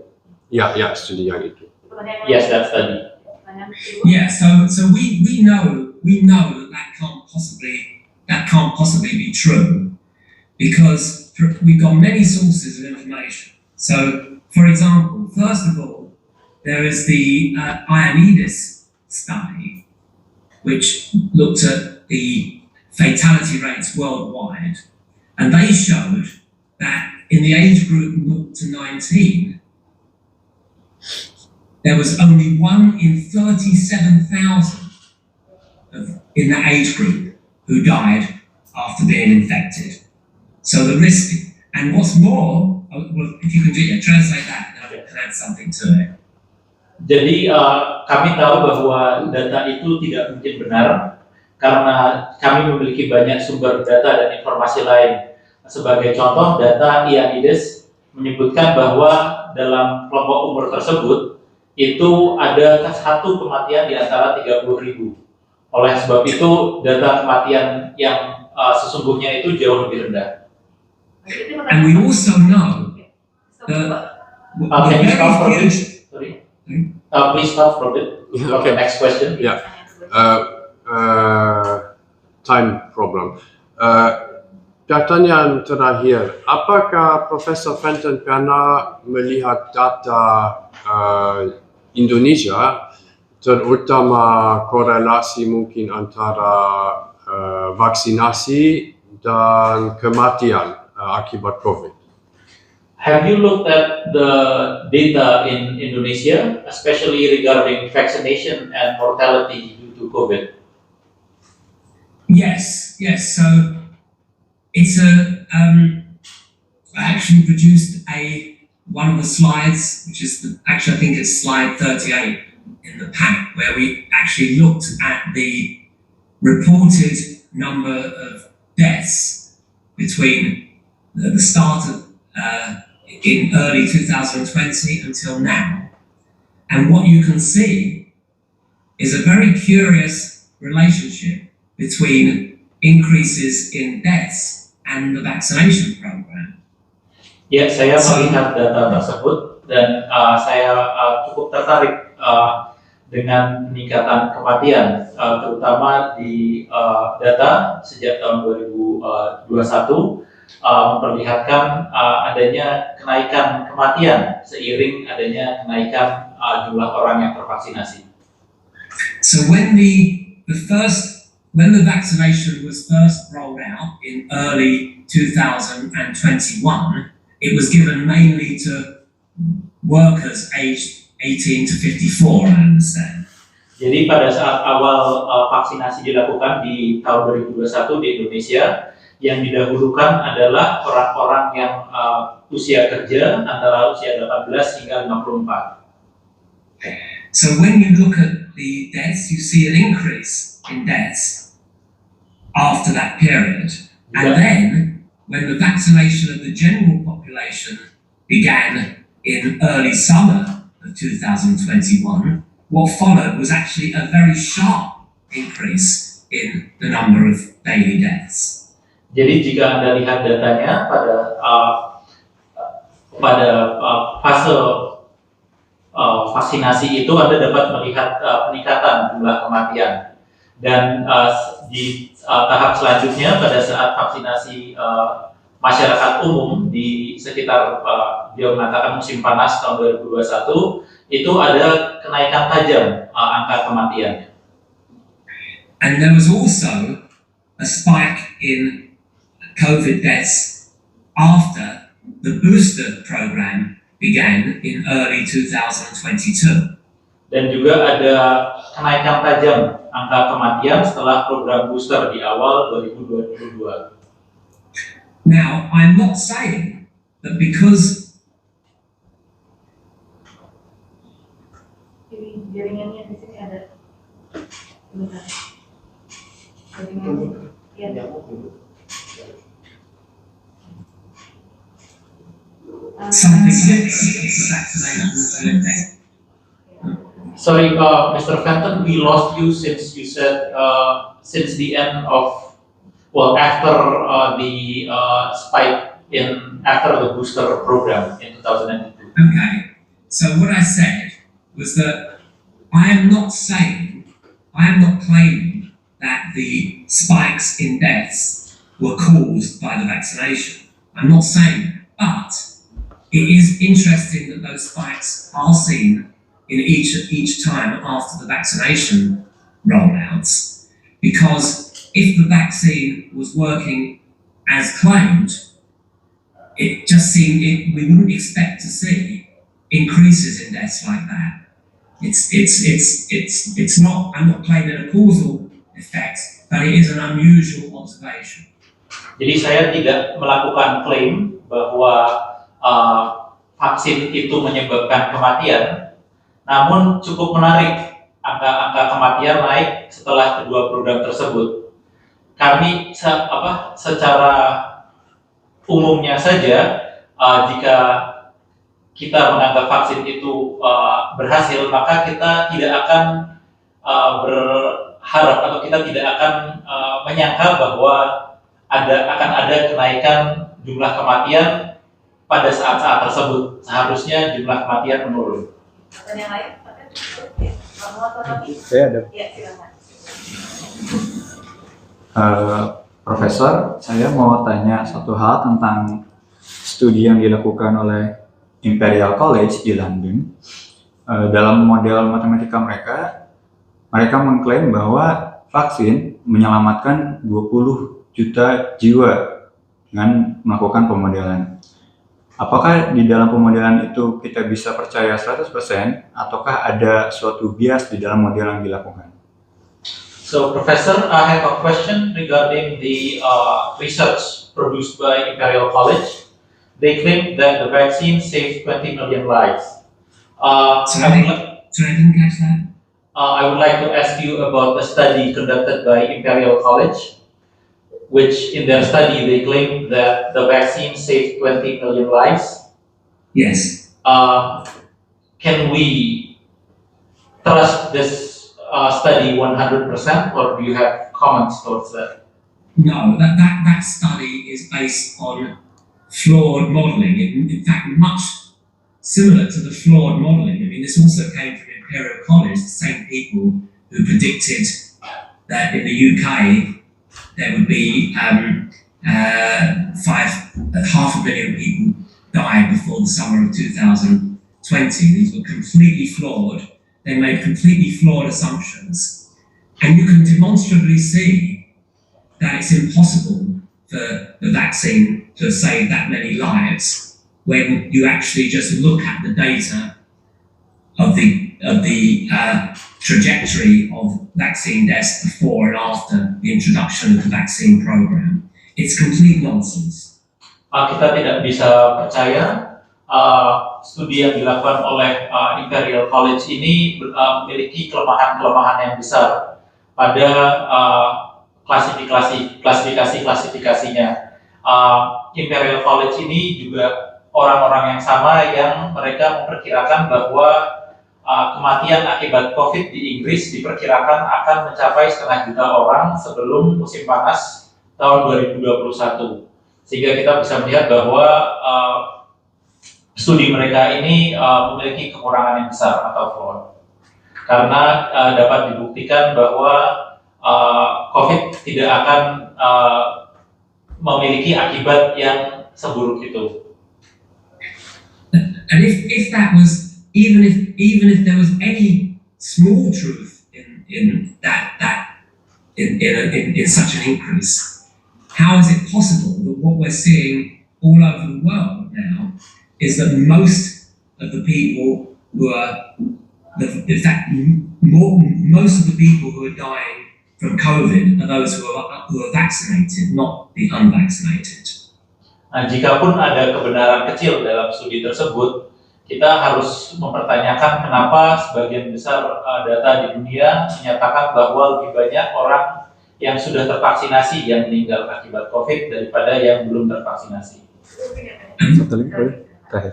Ya, studi yang itu. Pertanyaan Yes, that study. pertanyaan kedua. Yeah, so we know that can't possibly be true because we've got many sources of information. So, for example, first of all, there is the Ioannidis study, which looked at the fatality rates worldwide, and they showed that in the age group 0 to 19, there was only 1 in 37,000 in that age group who died after being infected. So the risk, and what's more, well, if you can translate that, then I can add something to it. Jadi kami tahu bahwa data itu tidak mungkin benar karena kami memiliki banyak sumber data dan informasi lain. Sebagai contoh, data Ioannidis menyebutkan bahwa dalam kelompok umur tersebut itu ada satu kematian di antara 30.000. Oleh sebab itu, data kematian yang sesungguhnya itu jauh lebih rendah. And we also know that Can you stop for a bit? huge. Sorry. Please stop for a bit. Okay. Next question. Yeah. Time problem. Pertanyaan terakhir, apakah Profesor Fenton pernah melihat data Indonesia, terutama korelasi mungkin antara vaksinasi dan kematian akibat COVID? Have you looked at the data in Indonesia, especially regarding vaccination and mortality due to COVID? Yes. So it's I actually produced one of the slides, which is I think it's slide 38 in the pack, where we actually looked at the reported number of deaths between the start of in early 2020 until now. And what you can see is a very curious relationship between increases in deaths and the vaccination program. Ya, saya melihat data tersebut dan saya cukup tertarik dengan peningkatan kematian, terutama di data sejak tahun 2021 memperlihatkan adanya kenaikan kematian seiring adanya kenaikan jumlah orang yang tervaksinasi. So when the vaccination was first rolled out in early 2021, it was given mainly to workers aged 18 to 54, I understand. Jadi pada saat awal vaksinasi dilakukan di tahun 2021 di Indonesia, yang didahulukan adalah orang-orang yang usia kerja antara usia 18 hingga 54. So when you look at the deaths, you see an increase in deaths after that period. And then, when the vaccination of the general population began in early summer of 2021, what followed was actually a very sharp increase in the number of daily deaths. Jadi jika Anda lihat datanya pada fase vaksinasi itu, Anda dapat melihat peningkatan jumlah kematian. Dan di tahap selanjutnya pada saat vaksinasi masyarakat umum di sekitar dia mengatakan musim panas tahun 2021 itu ada kenaikan tajam angka kematian. And there was also a spike in COVID deaths after the booster program began in early 2022. Dan juga ada kenaikan tajam angka kematian setelah program booster di awal 2022. Now, I'm not saying that because Jaringannya di sini ada. Bentar. Bagaimana? Ya. Something for vaccination. Sorry, Mr. Fenton, we lost you since you said since the end of after the spike in after the booster program in 2002. Okay, so what I said was that I am not claiming that the spikes in deaths were caused by the vaccination. I'm not saying that, but it is interesting that those spikes are seen in each time after the vaccination rollouts, because if the vaccine was working as claimed, it just seemed we wouldn't expect to see increases in deaths like that. It's not. I'm not claiming a causal effect, but it is an unusual observation. Jadi saya tidak melakukan klaim bahwa vaksin itu menyebabkan kematian, namun cukup menarik angka kematian naik setelah kedua program tersebut. Kami secara umumnya saja, jika kita menganggap vaksin itu berhasil, maka kita tidak akan berharap atau kita tidak akan menyangka bahwa akan ada kenaikan jumlah kematian pada saat-saat tersebut. Seharusnya jumlah kematian menurun. Ada yang lain? Mau atau lagi? Saya ada. Ya, silakan. Profesor, saya mau tanya satu hal tentang studi yang dilakukan oleh Imperial College di London. Dalam model matematika mereka mengklaim bahwa vaksin menyelamatkan 20 juta jiwa dengan melakukan pemodelan. Apakah di dalam pemodelan itu kita bisa percaya 100% ataukah ada suatu bias di dalam model yang dilakukan? So, Professor, I have a question regarding the research produced by Imperial College. They claim that the vaccine saved 20 million lives. Sorry, I didn't catch that. I would like to ask you about a study conducted by Imperial College, which in their study they claim that the vaccine saved 20 million lives. Yes. Can we trust this study 100%, or do you have comments towards that? No, that study is based on flawed modelling. In fact, much similar to the flawed modelling. I mean, this also came from Imperial College, the same people who predicted that in the UK there would be half a million people dying before the summer of 2020. These were completely flawed. They made completely flawed assumptions. And you can demonstrably see that it's impossible for the vaccine to save that many lives when you actually just look at the data of the trajectory of vaccine deaths before and after the introduction of the vaccine program. It's complete nonsense. Kita tidak bisa percaya studi yang dilakukan oleh Imperial College ini memiliki kelemahan-kelemahan yang besar pada klasifikasinya. Imperial College ini juga orang-orang yang sama yang mereka memperkirakan bahwa kematian akibat COVID di Inggris diperkirakan akan mencapai 500.000 orang sebelum musim panas tahun 2021. Sehingga kita bisa melihat bahwa studi mereka ini memiliki kekurangan yang besar atau fraud. Karena dapat dibuktikan bahwa COVID tidak akan memiliki akibat yang seburuk itu. And if that was even if there was any small truth in such an increase, how is it possible that what we're seeing all over the world now is that most of the people who are, most of the people who are dying from COVID are those who are vaccinated, not the unvaccinated. Nah, jikapun ada kebenaran kecil dalam studi tersebut, kita harus mempertanyakan kenapa sebagian besar data di dunia menyatakan bahwa lebih banyak orang yang sudah tervaksinasi yang meninggal akibat COVID daripada yang belum tervaksinasi. Satu lagi boleh? Terakhir.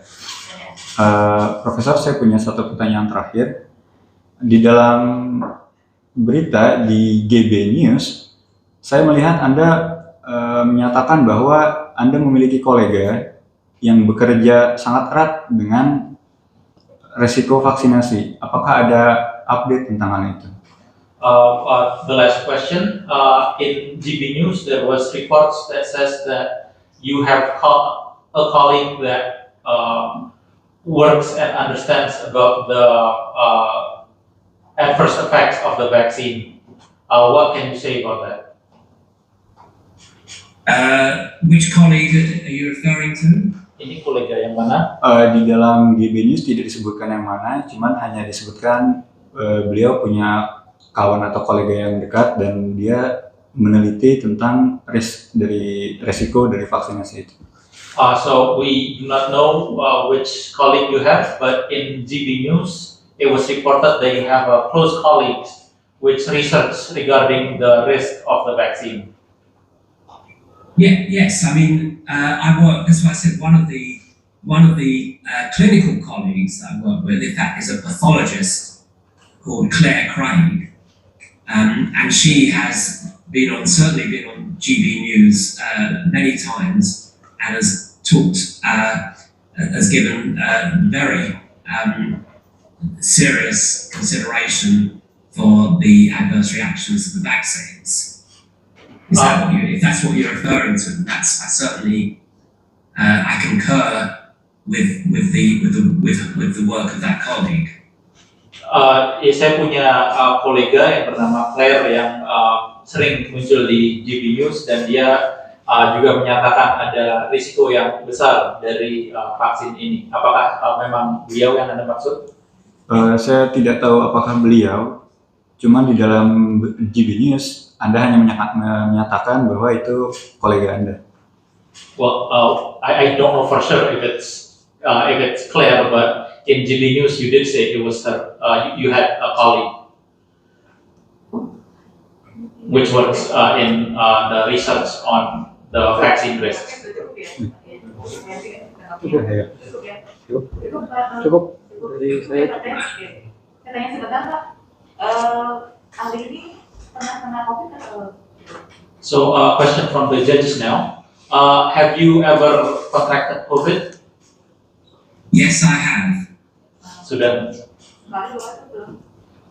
Profesor, saya punya satu pertanyaan terakhir. Di dalam berita di GB News, saya melihat Anda menyatakan bahwa Anda memiliki kolega yang bekerja sangat erat dengan resiko vaksinasi. Apakah ada update tentang hal itu? The last question, in GB News there was reports that says that you have a colleague that works and understands about the adverse effects of the vaccine. What can you say about that? Which colleague are you referring to? Ini kolega yang mana? Di dalam GB News tidak disebutkan yang mana, cuman hanya disebutkan beliau punya kawan atau kolega yang dekat dan dia meneliti tentang resiko dari vaksinasi itu. So we do not know which colleague you have, but in GB News it was reported that you have a close colleagues which research regarding the risk of the vaccine. Yeah, yes. I mean, I work. That's why I said one of the clinical colleagues I work with, in fact, is a pathologist called Claire Craig, and she has certainly been on GB News many times and has talked, has given very serious consideration for the adverse reactions of the vaccines. Is that if that's what you're referring to, that's I certainly I concur with the work of that colleague. Saya punya kolega yang bernama Claire yang sering muncul di GB News dan dia juga menyatakan ada risiko yang besar dari vaksin ini. Apakah memang beliau yang Anda maksud? Saya tidak tahu apakah beliau, cuman di dalam GB News Anda hanya menyatakan bahwa itu kolega Anda. Well, I don't know for sure if it's clear, but in GB News you did say it was her. You had a colleague which works in the research on the vaccine risks. Cukup dari saya. Tanya sebentar Pak, ahli ini pernah kena COVID atau? So, question from the judges now. Have you ever contracted COVID? Yes, I have. Sudah. Sekali dua atau belum?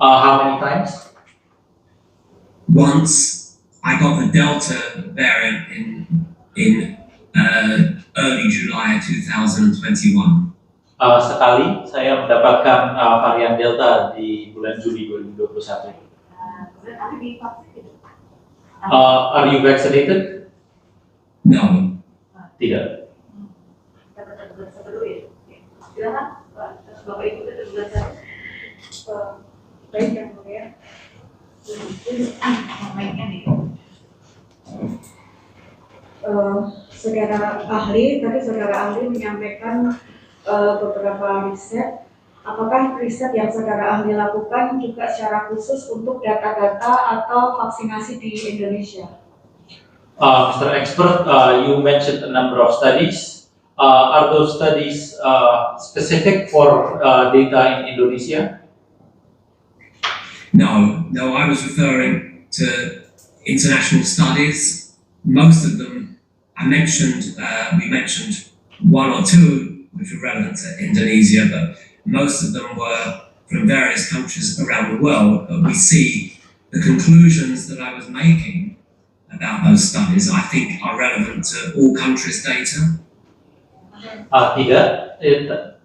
How many times? Once I got the Delta variant in early July 2021. Sekali saya mendapatkan varian Delta di bulan Juli 2021. Kemudian ahli divaksin tidak? Are you vaccinated? No. Tidak. Dapat satu dulu ya. Silakan Bapak Ibu itu belajar. Baik yang mulia. Mainnya nih. Saudara ahli, tadi saudara ahli menyampaikan beberapa riset. Apakah riset yang saudara ahli lakukan juga secara khusus untuk data-data atau vaksinasi di Indonesia? Mr. Expert, you mentioned a number of studies. Are those studies specific for data in Indonesia? No, I was referring to international studies. Most of them, we mentioned one or two which were relevant to Indonesia, but most of them were from various countries around the world. But we see the conclusions that I was making about those studies, I think, are relevant to all countries' data. Tidak.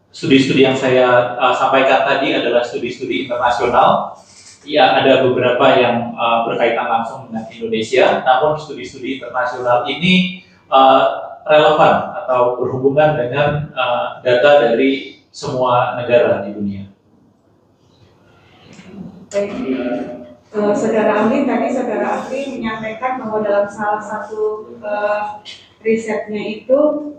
Studi-studi yang saya sampaikan tadi adalah studi-studi internasional. Ya, ada beberapa yang berkaitan langsung dengan Indonesia, namun studi-studi internasional ini relevan atau berhubungan dengan data dari semua negara di dunia. Baik, saudara ahli, tadi saudara ahli menyampaikan bahwa dalam salah satu risetnya itu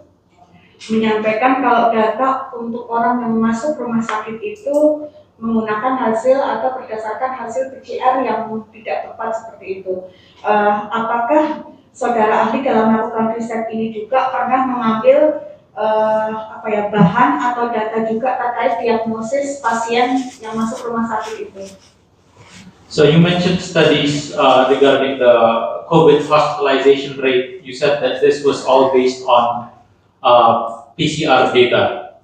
menyampaikan kalau data untuk orang yang masuk rumah sakit itu menggunakan hasil atau berdasarkan hasil PCR yang tidak tepat seperti itu. Apakah saudara ahli dalam melakukan riset ini juga pernah mengambil bahan atau data juga terkait diagnosis pasien yang masuk rumah sakit itu? So you mentioned studies regarding the COVID hospitalization rate. You said that this was all based on PCR data.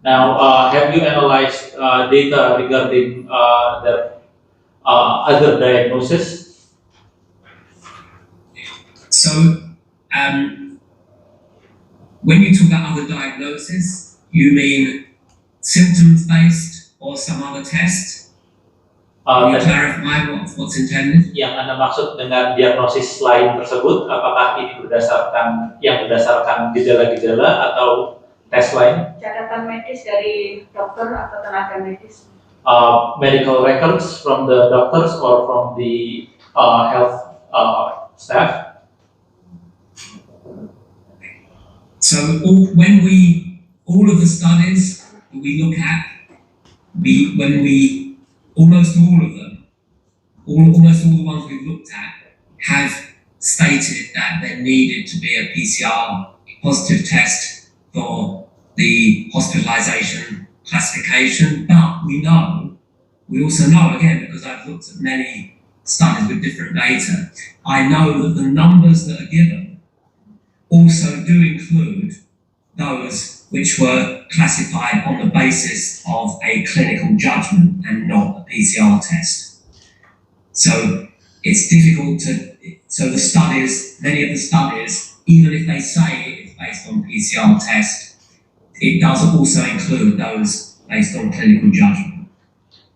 Now, have you analyzed data regarding the other diagnosis? So, when you talk about other diagnosis, you mean symptoms-based or some other test? Can you clarify what's intended? Yang Anda maksud dengan diagnosis lain tersebut, apakah ini berdasarkan gejala-gejala atau tes lain? Catatan medis dari dokter atau tenaga medis. Medical records from the doctors or from the health staff? So all of the studies that we look at, almost all of them, almost all the ones we've looked at have stated that there needed to be a PCR positive test for the hospitalization classification, but we also know, again, because I've looked at many studies with different data, I know that the numbers that are given also do include those which were classified on the basis of a clinical judgment and not a PCR test. So it's difficult so the studies, many of the studies, even if they say it's based on PCR test, it does also include those based on clinical judgment.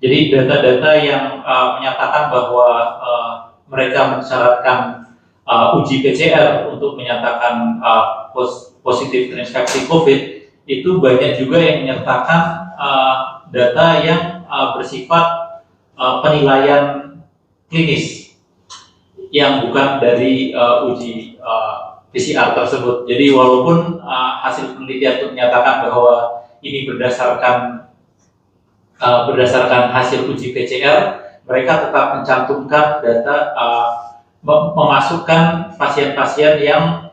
Jadi data-data yang menyatakan bahwa mereka mensyaratkan uji PCR untuk menyatakan positif terinfeksi COVID, itu banyak juga yang menyertakan data yang bersifat penilaian klinis yang bukan dari uji PCR tersebut. Jadi walaupun hasil penelitian itu menyatakan bahwa ini berdasarkan hasil uji PCR, mereka tetap mencantumkan data memasukkan pasien-pasien yang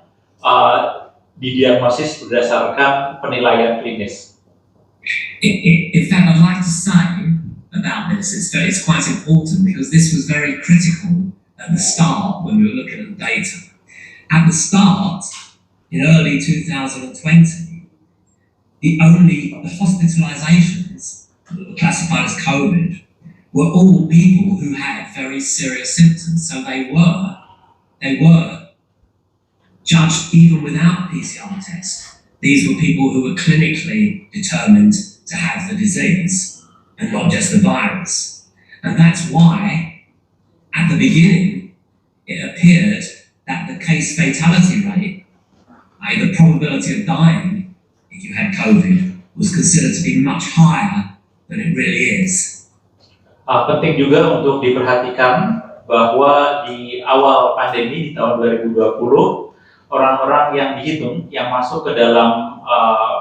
didiagnosis berdasarkan penilaian klinis. In fact, I'd like to say about this, it's quite important because this was very critical at the start when we were looking at the data. At the start, in early 2020, the hospitalizations that were classified as COVID were all people who had very serious symptoms. So they were judged even without a PCR test. These were people who were clinically determined to have the disease and not just the virus. And that's why, at the beginning, it appeared that the case fatality rate, i.e. the probability of dying if you had COVID, was considered to be much higher than it really is. Penting juga untuk diperhatikan bahwa di awal pandemi di tahun 2020, orang-orang yang dihitung yang masuk ke dalam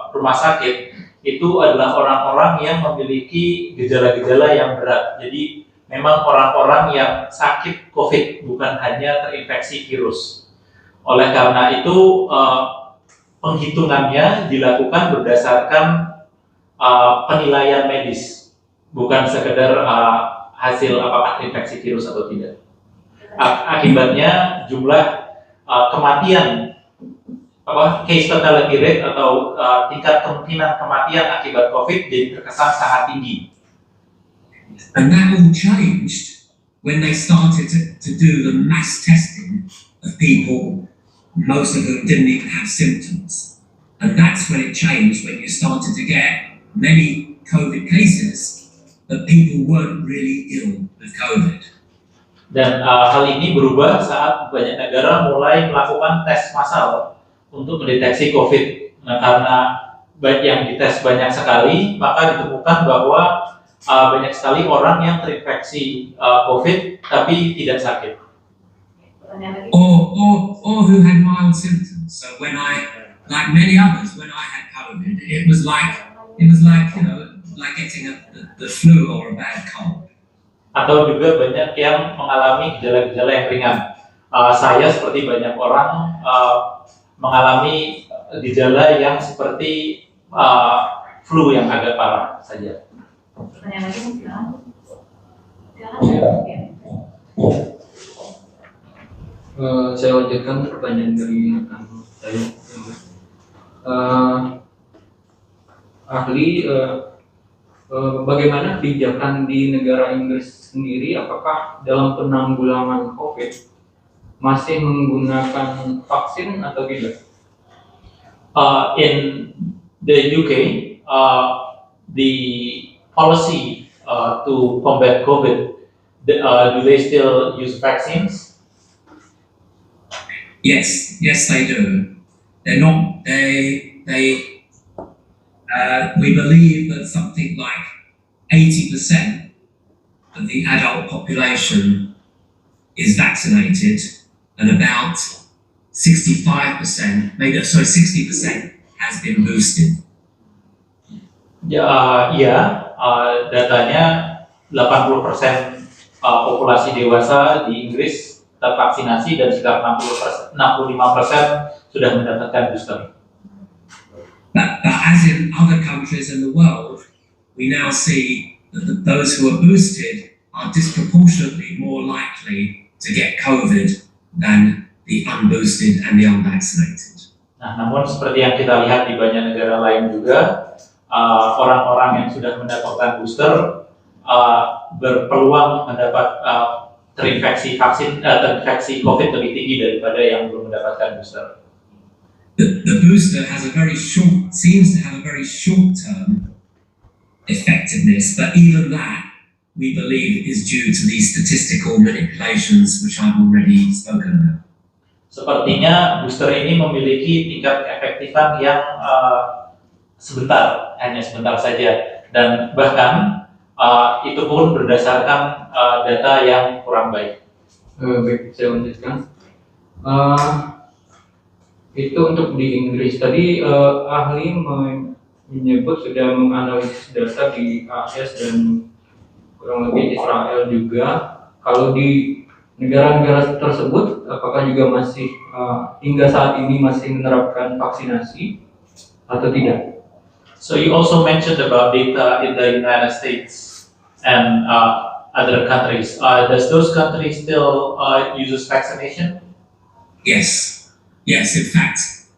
rumah sakit itu adalah orang-orang yang memiliki gejala-gejala yang berat. Jadi memang orang-orang yang sakit COVID, bukan hanya terinfeksi virus. Oleh karena itu penghitungannya dilakukan berdasarkan penilaian medis, bukan sekedar hasil apakah terinfeksi virus atau tidak. Akibatnya jumlah kematian, case fatality rate atau tingkat kemungkinan kematian akibat COVID jadi terkesan sangat tinggi. And that all changed when they started to do the mass testing of people, most of whom didn't even have symptoms. And that's when it changed, when you started to get many COVID cases that people weren't really ill with COVID. Dan hal ini berubah saat banyak negara mulai melakukan tes massal untuk mendeteksi COVID. Nah, karena yang dites banyak sekali, maka ditemukan bahwa banyak sekali orang yang terinfeksi COVID tapi tidak sakit. Or who had mild symptoms. So when I like many others, when I had COVID, it was like like getting the flu or a bad cold. Atau juga banyak yang mengalami gejala-gejala yang ringan. Saya seperti banyak orang mengalami gejala yang seperti flu yang agak parah saja. Pertanyaan lagi mungkin silakan. Saya lanjutkan pertanyaan dari rekan saya. Ahli, bagaimana kebijakan di negara Inggris sendiri? Apakah dalam penanggulangan COVID masih menggunakan vaksin atau tidak? In the UK, the policy to combat COVID, do they still use vaccines? Yes, they do. They're not. We believe that something like 80% of the adult population is vaccinated, and about 60% has been boosted. Datanya 80% populasi dewasa di Inggris tervaksinasi dan sekitar 65% sudah mendapatkan booster. But as in other countries in the world, we now see that those who are boosted are disproportionately more likely to get COVID than the unboosted and the unvaccinated. Namun seperti yang kita lihat di banyak negara lain juga, orang-orang yang sudah mendapatkan booster berpeluang mendapat terinfeksi COVID lebih tinggi daripada yang belum mendapatkan booster. The booster seems to have a very short-term effectiveness, but even that we believe is due to these statistical manipulations which I've already spoken about. Sepertinya booster ini memiliki tingkat keefektifan yang hanya sebentar saja, dan bahkan itu pun berdasarkan data yang kurang baik. Baik, saya lanjutkan. Itu untuk di Inggris. Tadi ahli menyebut sudah menganalisis data di AS dan kurang lebih Israel juga. Kalau di negara-negara tersebut, apakah juga masih hingga saat ini masih menerapkan vaksinasi atau tidak? So you also mentioned about data in the United States and other countries. Does those countries still uses vaccination? Yes, in fact,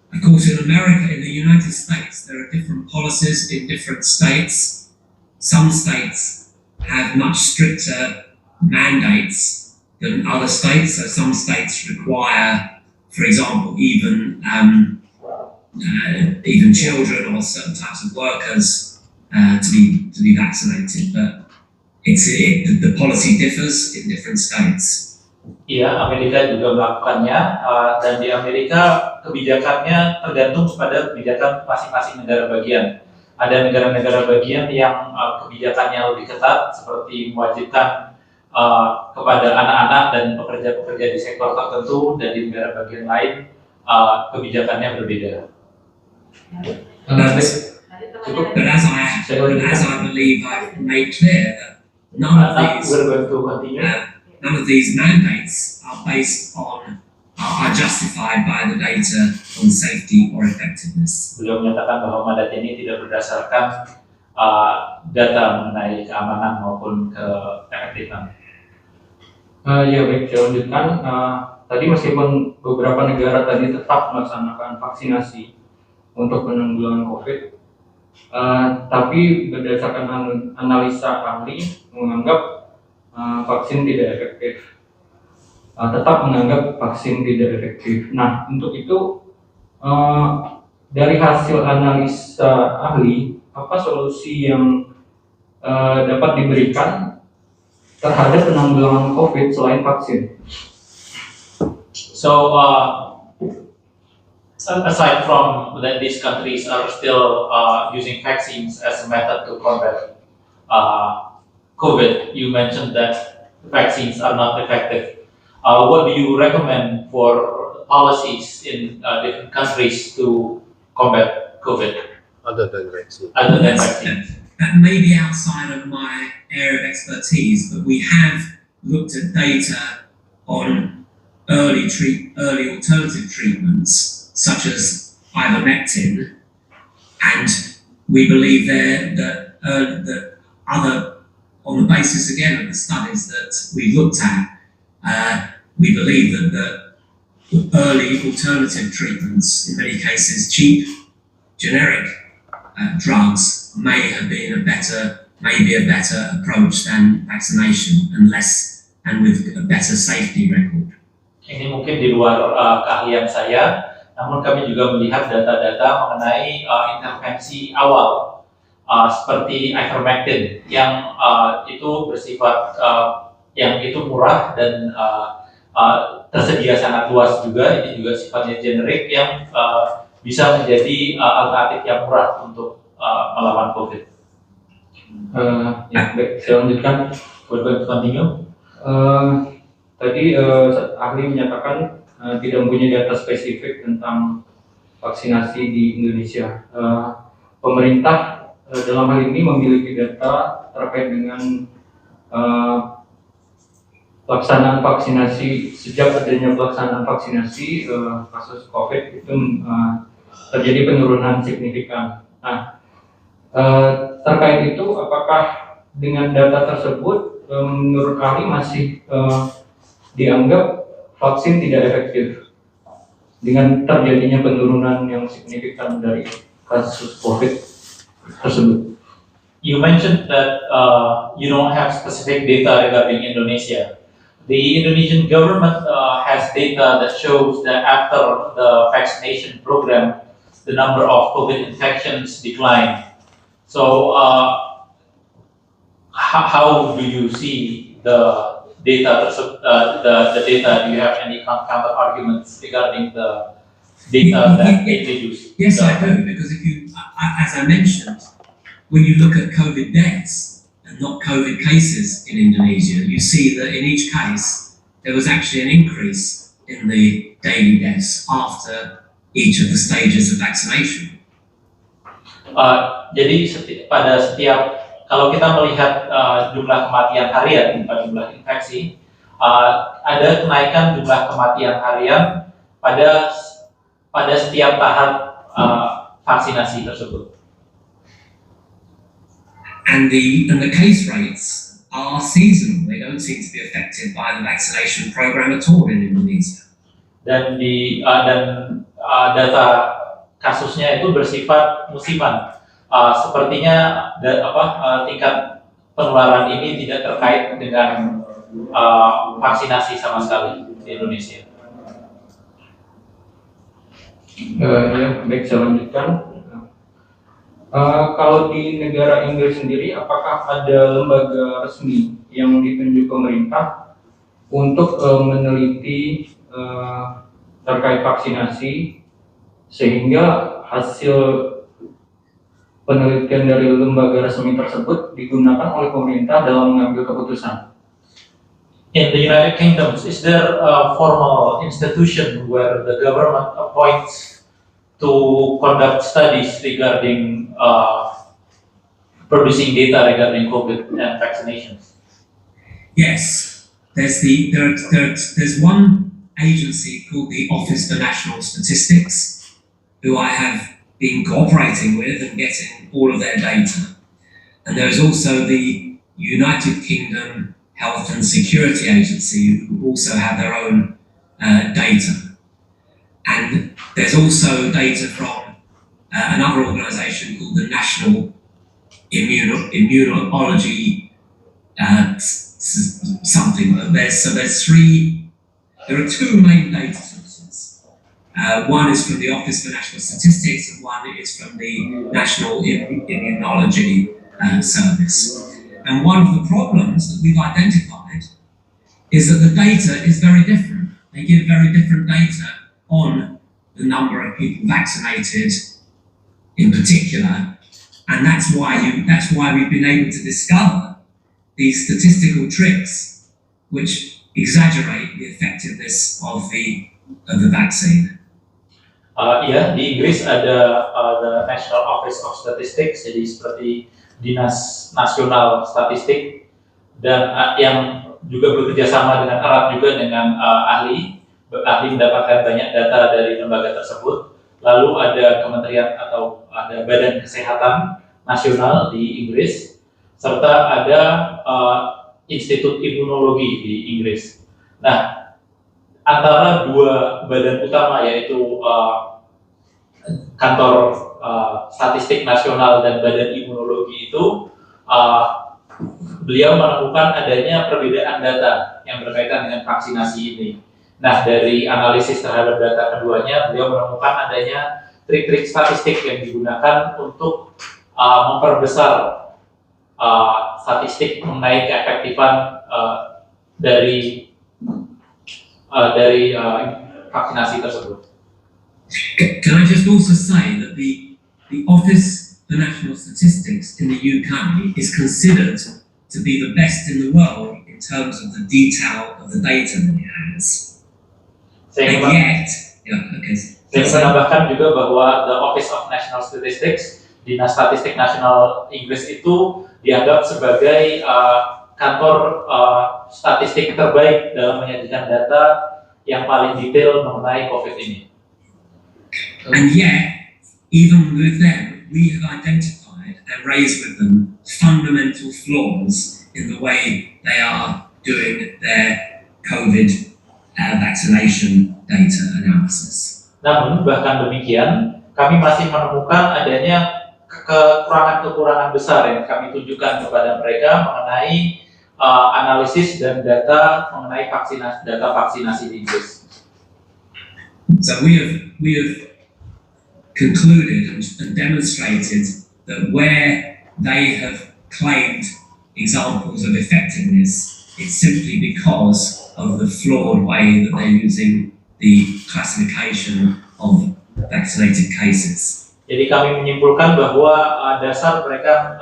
of course, in America, in the United States, there are different policies in different states. Some states have much stricter mandates than other states. So some states require, for example, even children or certain types of workers to be vaccinated. But the policy differs in different states. Iya, Amerika juga melakukannya, dan di Amerika kebijakannya tergantung kepada kebijakan masing-masing negara bagian. Ada negara-negara bagian yang kebijakannya lebih ketat, seperti mewajibkan kepada anak-anak dan pekerja-pekerja di sektor tertentu, dan di negara bagian lain kebijakannya berbeda. But as I believe I've made clear, that none of these mandates are based on, are justified by the data on safety or effectiveness. Beliau menyatakan bahwa mandat ini tidak berdasarkan data mengenai keamanan maupun keefektifan. Ya baik, saya lanjutkan. Tadi meskipun beberapa negara tadi tetap melaksanakan vaksinasi untuk penanggulangan COVID, tapi berdasarkan analisa ahli menganggap vaksin tidak efektif, tetap menganggap vaksin tidak efektif. Nah, untuk itu dari hasil analisa ahli, apa solusi yang dapat diberikan terhadap penanggulangan COVID selain vaksin? So, aside from that, these countries are still using vaccines as a method to combat COVID, you mentioned that vaccines are not effective. What do you recommend for policies in different countries to combat COVID other than vaccine. other than vaccines? That may be outside of my area of expertise, but we have looked at data on early alternative treatments, such as ivermectin, and we believe there that other, on the basis again of the studies that we looked at, we believe that the early alternative treatments, in many cases cheap, generic drugs, may be a better approach than vaccination, and with a better safety record. Ini mungkin di luar keahlian saya, namun kami juga melihat data-data mengenai intervensi awal seperti ivermectin yang itu bersifat yang itu murah dan tersedia sangat luas juga. Ini juga sifatnya generik yang bisa menjadi alternatif yang murah untuk melawan COVID. Ya, baik, saya lanjutkan. Continue. Tadi ahli menyatakan tidak mempunyai data spesifik tentang vaksinasi di Indonesia. Pemerintah dalam hal ini memiliki data terkait dengan pelaksanaan vaksinasi. Sejak adanya pelaksanaan vaksinasi kasus COVID itu terjadi penurunan signifikan. Nah, terkait itu, apakah dengan data tersebut menurut ahli masih dianggap vaksin tidak efektif dengan terjadinya penurunan yang signifikan dari kasus COVID tersebut? You mentioned that you don't have specific data regarding Indonesia. The Indonesian government has data that shows that after the vaccination program, the number of COVID infections declined. So, how do you see the data? The data. Do you have any counter arguments regarding the data that they produce? Yes, I do, because as I mentioned, when you look at COVID deaths and not COVID cases in Indonesia, you see that in each case there was actually an increase in the daily deaths after each of the stages of vaccination. Jadi pada setiap, kalau kita melihat jumlah kematian harian, bukan jumlah infeksi, ada kenaikan jumlah kematian harian pada setiap tahap vaksinasi tersebut. And the case rates are seasonal. They don't seem to be affected by the vaccination program at all in Indonesia. Dan data kasusnya itu bersifat musiman. Sepertinya tingkat penularan ini tidak terkait dengan vaksinasi sama sekali di Indonesia. Ya, baik, saya lanjutkan. Kalau di negara Inggris sendiri, apakah ada lembaga resmi yang ditunjuk pemerintah untuk meneliti terkait vaksinasi, sehingga hasil penelitian dari lembaga resmi tersebut digunakan oleh pemerintah dalam mengambil keputusan? In the United Kingdom, is there a formal institution where the government appoints to conduct studies regarding producing data regarding COVID and vaccinations? Yes, there's one agency called the Office for National Statistics, who I have been cooperating with and getting all of their data. And there's also the United Kingdom Health and Security Agency, who also have their own data. And there's also data from another organisation called the National Immunology something. There are two main data sources. One is from the Office for National Statistics, and one is from the National Immunology Service. And one of the problems that we've identified is that the data is very different. They give very different data on the number of people vaccinated in particular, and that's why we've been able to discover these statistical tricks which exaggerate the effectiveness of the of the vaccine? Iya, di Inggris ada the National Office of Statistics, jadi seperti Dinas Nasional Statistik, dan yang juga bekerja sama dengan erat juga dengan ahli mendapatkan banyak data dari lembaga tersebut. Lalu ada kementerian atau ada Badan Kesehatan Nasional di Inggris, serta ada Institut Imunologi di Inggris. Nah, antara dua badan utama yaitu Kantor Statistik Nasional dan Badan Imunologi itu, beliau menemukan adanya perbedaan data yang berkaitan dengan vaksinasi ini. Nah, dari analisis terhadap data keduanya, beliau menemukan adanya trik-trik statistik yang digunakan untuk memperbesar statistik mengenai keefektifan dari vaksinasi tersebut. Can I just also say that the Office for National Statistics in the UK is considered to be the best in the world in terms of the detail of the data that it has. Saya And yet, ingin menambahkan juga bahwa the Office of National Statistics, Dinas Statistik Nasional Inggris itu dianggap sebagai kantor statistik terbaik dalam menyajikan data yang paling detail mengenai COVID ini. and yet, even with them, we have identified and raised with them fundamental flaws in the way they are doing their COVID vaccination data analysis. Namun bahkan demikian, kami masih menemukan adanya kekurangan-kekurangan besar yang kami tunjukkan kepada mereka mengenai analisis dan data mengenai data vaksinasi di Inggris. So we have concluded and demonstrated that where they have claimed examples of effectiveness, it's simply because of the flawed way that they're using the classification of vaccinated cases. Jadi kami menyimpulkan bahwa dasar mereka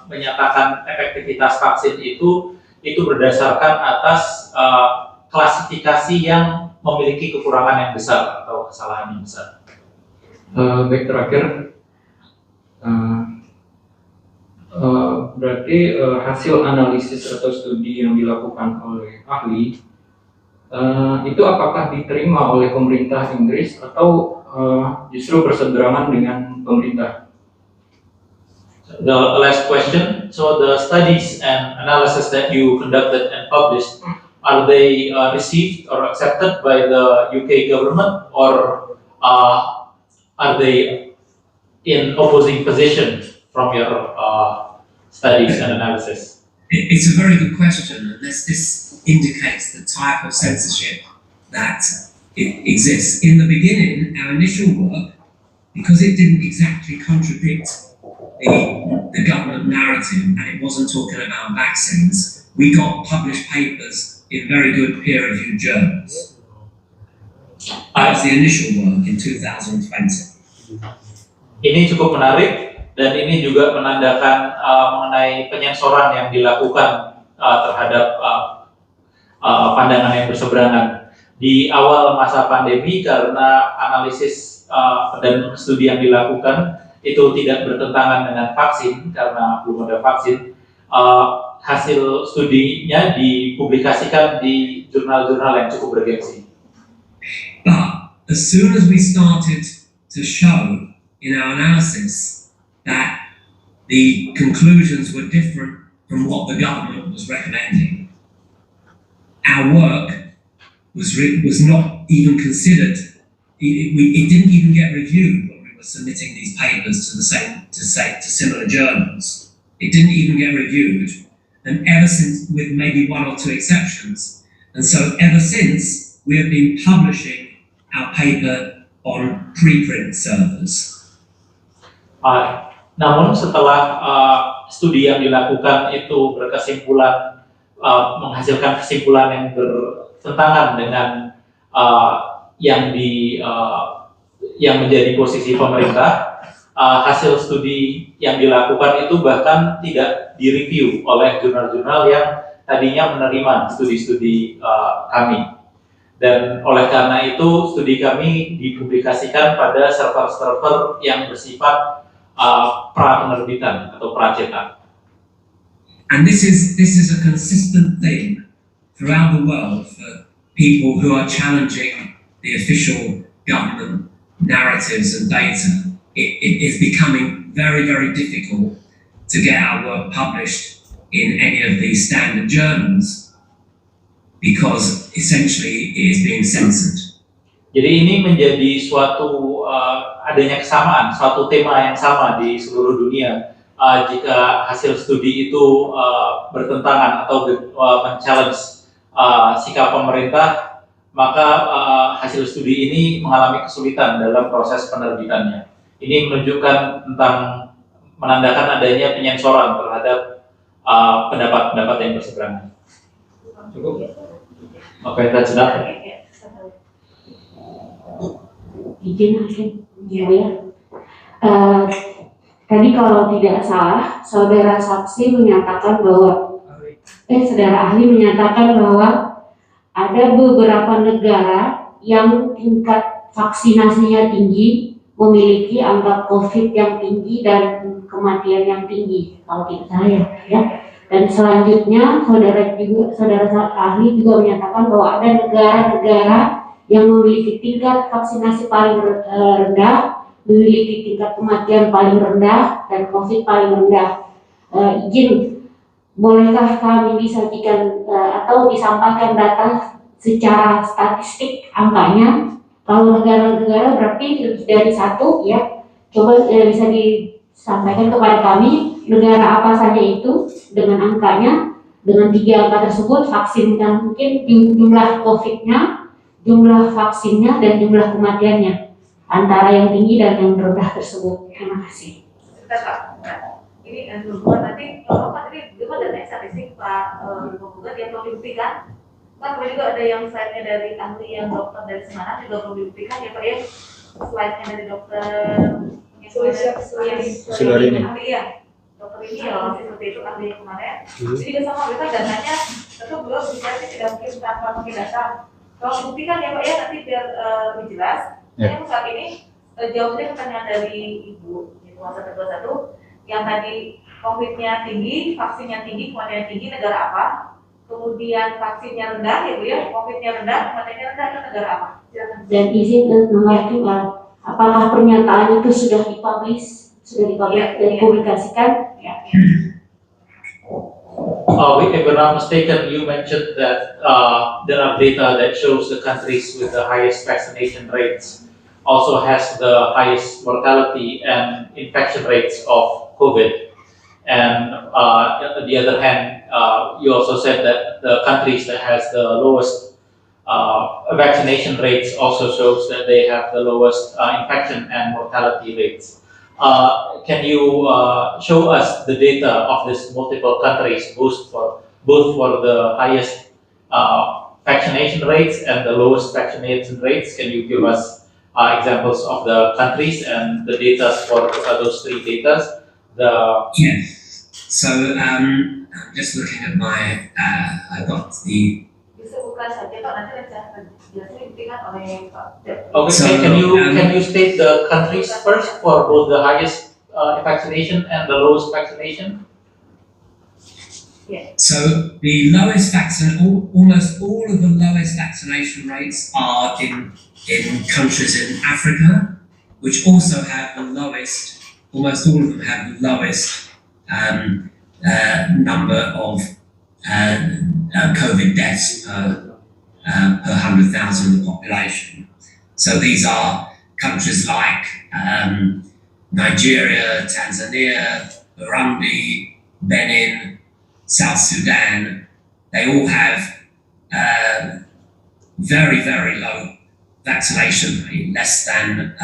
menyatakan efektivitas vaksin itu berdasarkan atas klasifikasi yang memiliki kekurangan yang besar atau kesalahan yang besar. Baik, terakhir, berarti hasil analisis atau studi yang dilakukan oleh ahli itu apakah diterima oleh pemerintah Inggris atau justru berseberangan dengan pemerintah? The last question. So the studies and analysis that you conducted and published, are they received or accepted by the UK government, or are they in opposing position from your studies and analysis? It's a very good question, and this indicates the type of censorship that exists. In the beginning, our initial work, because it didn't exactly contradict the government narrative and it wasn't talking about vaccines, we got published papers in very good peer-reviewed journals. That was the initial work in 2020. Ini cukup menarik dan ini juga menandakan mengenai penyensoran yang dilakukan terhadap pandangan yang berseberangan. Di awal masa pandemi, karena analisis dan studi yang dilakukan itu tidak bertentangan dengan vaksin karena belum ada vaksin, hasil studinya dipublikasikan di jurnal-jurnal yang cukup bergengsi. But as soon as we started to show in our analysis that the conclusions were different from what the government was recommending, our work was not even considered. It didn't even get reviewed when we were submitting these papers to similar journals. It didn't even get reviewed, and ever since, with maybe one or two exceptions, and so ever since we have been publishing our paper on preprint servers. Namun setelah studi yang dilakukan itu berkesimpulan menghasilkan kesimpulan yang bertentangan dengan yang menjadi posisi pemerintah, hasil studi yang dilakukan itu bahkan tidak direview oleh jurnal-jurnal yang tadinya menerima studi-studi kami. Dan oleh karena itu studi kami dipublikasikan pada server-server yang bersifat pra-penerbitan atau pra-cetak. And this is a consistent thing throughout the world for people who are challenging the official government narratives and data. It is becoming very, very difficult to get our work published in any of these standard journals because essentially it is being censored. Jadi ini menjadi suatu adanya kesamaan, suatu tema yang sama di seluruh dunia. Jika hasil studi itu bertentangan atau men-challenge sikap pemerintah, maka hasil studi ini mengalami kesulitan dalam proses penerbitannya. Ini menunjukkan tentang menandakan adanya penyensoran terhadap pendapat-pendapat yang berseberangan. Cukup. Oke, that's enough. Izin mungkin ya. Tadi kalau tidak salah, saudara ahli menyatakan bahwa ada beberapa negara yang tingkat vaksinasinya tinggi, memiliki angka COVID yang tinggi dan kematian yang tinggi, kalau tidak salah ya. Dan selanjutnya saudara ahli juga menyatakan bahwa ada negara-negara yang memiliki tingkat vaksinasi paling rendah, memiliki tingkat kematian paling rendah dan COVID paling rendah. Bolehkah kami disajikan atau disampaikan data secara statistik angkanya? Kalau negara-negara berarti lebih dari satu ya. Coba bisa disampaikan kepada kami negara apa saja itu dengan angkanya, dengan 3 angka tersebut, vaksin dan mungkin jumlah COVID-nya, jumlah vaksinnya dan jumlah kematiannya antara yang tinggi dan yang rendah tersebut. Terima kasih. Sebentar Pak, ini bukan nanti kalau Pak tadi gimana data statistik Pak penggugat yang perlu dibuktikan. Pak juga ada yang slide-nya dari ahli yang dokter dari Semarang juga perlu dibuktikan ya Pak ya. Slide-nya dari dokter Sudarini. Ahli ya, dokter ini ya seperti itu ahli yang kemarin. Jadi juga sama kita dananya tentu beliau bicara tidak mungkin tanpa pakai data. Kalau buktikan ya Pak ya nanti biar lebih jelas. Yang saat ini jawabnya pertanyaan dari Ibu di kuasa 21 yang tadi COVID-nya tinggi, vaksinnya tinggi, kematian tinggi, negara apa? Kemudian vaksinnya rendah ya Bu ya, COVID-nya rendah, kematiannya rendah, itu negara apa? Silakan. Dan izin mengerti Pak, apakah pernyataan itu sudah dipublish, dipublikasikan? Ya. If I'm not mistaken, you mentioned that there are data that shows the countries with the highest vaccination rates also has the highest mortality and infection rates of COVID. And on the other hand, you also said that the countries that has the lowest vaccination rates also shows that they have the lowest infection and mortality rates. Can you show us the data of these multiple countries, both for the highest vaccination rates and the lowest vaccination rates? Can you give us examples of the countries and the data for those 3 data? Yes. So I'm just looking at my. I got the. Bisa buka saja Pak, nanti biasanya dibuktikan oleh Pak. Okay, So, can you state the countries first for both the highest vaccination and the lowest vaccination? So the lowest almost all of the lowest vaccination rates are in countries in Africa, which also have the lowest. Almost all of them have the lowest number of COVID deaths per 100,000 of the population. So these are countries like Nigeria, Tanzania, Burundi, Benin, South Sudan. They all have very, very low vaccination rate, less than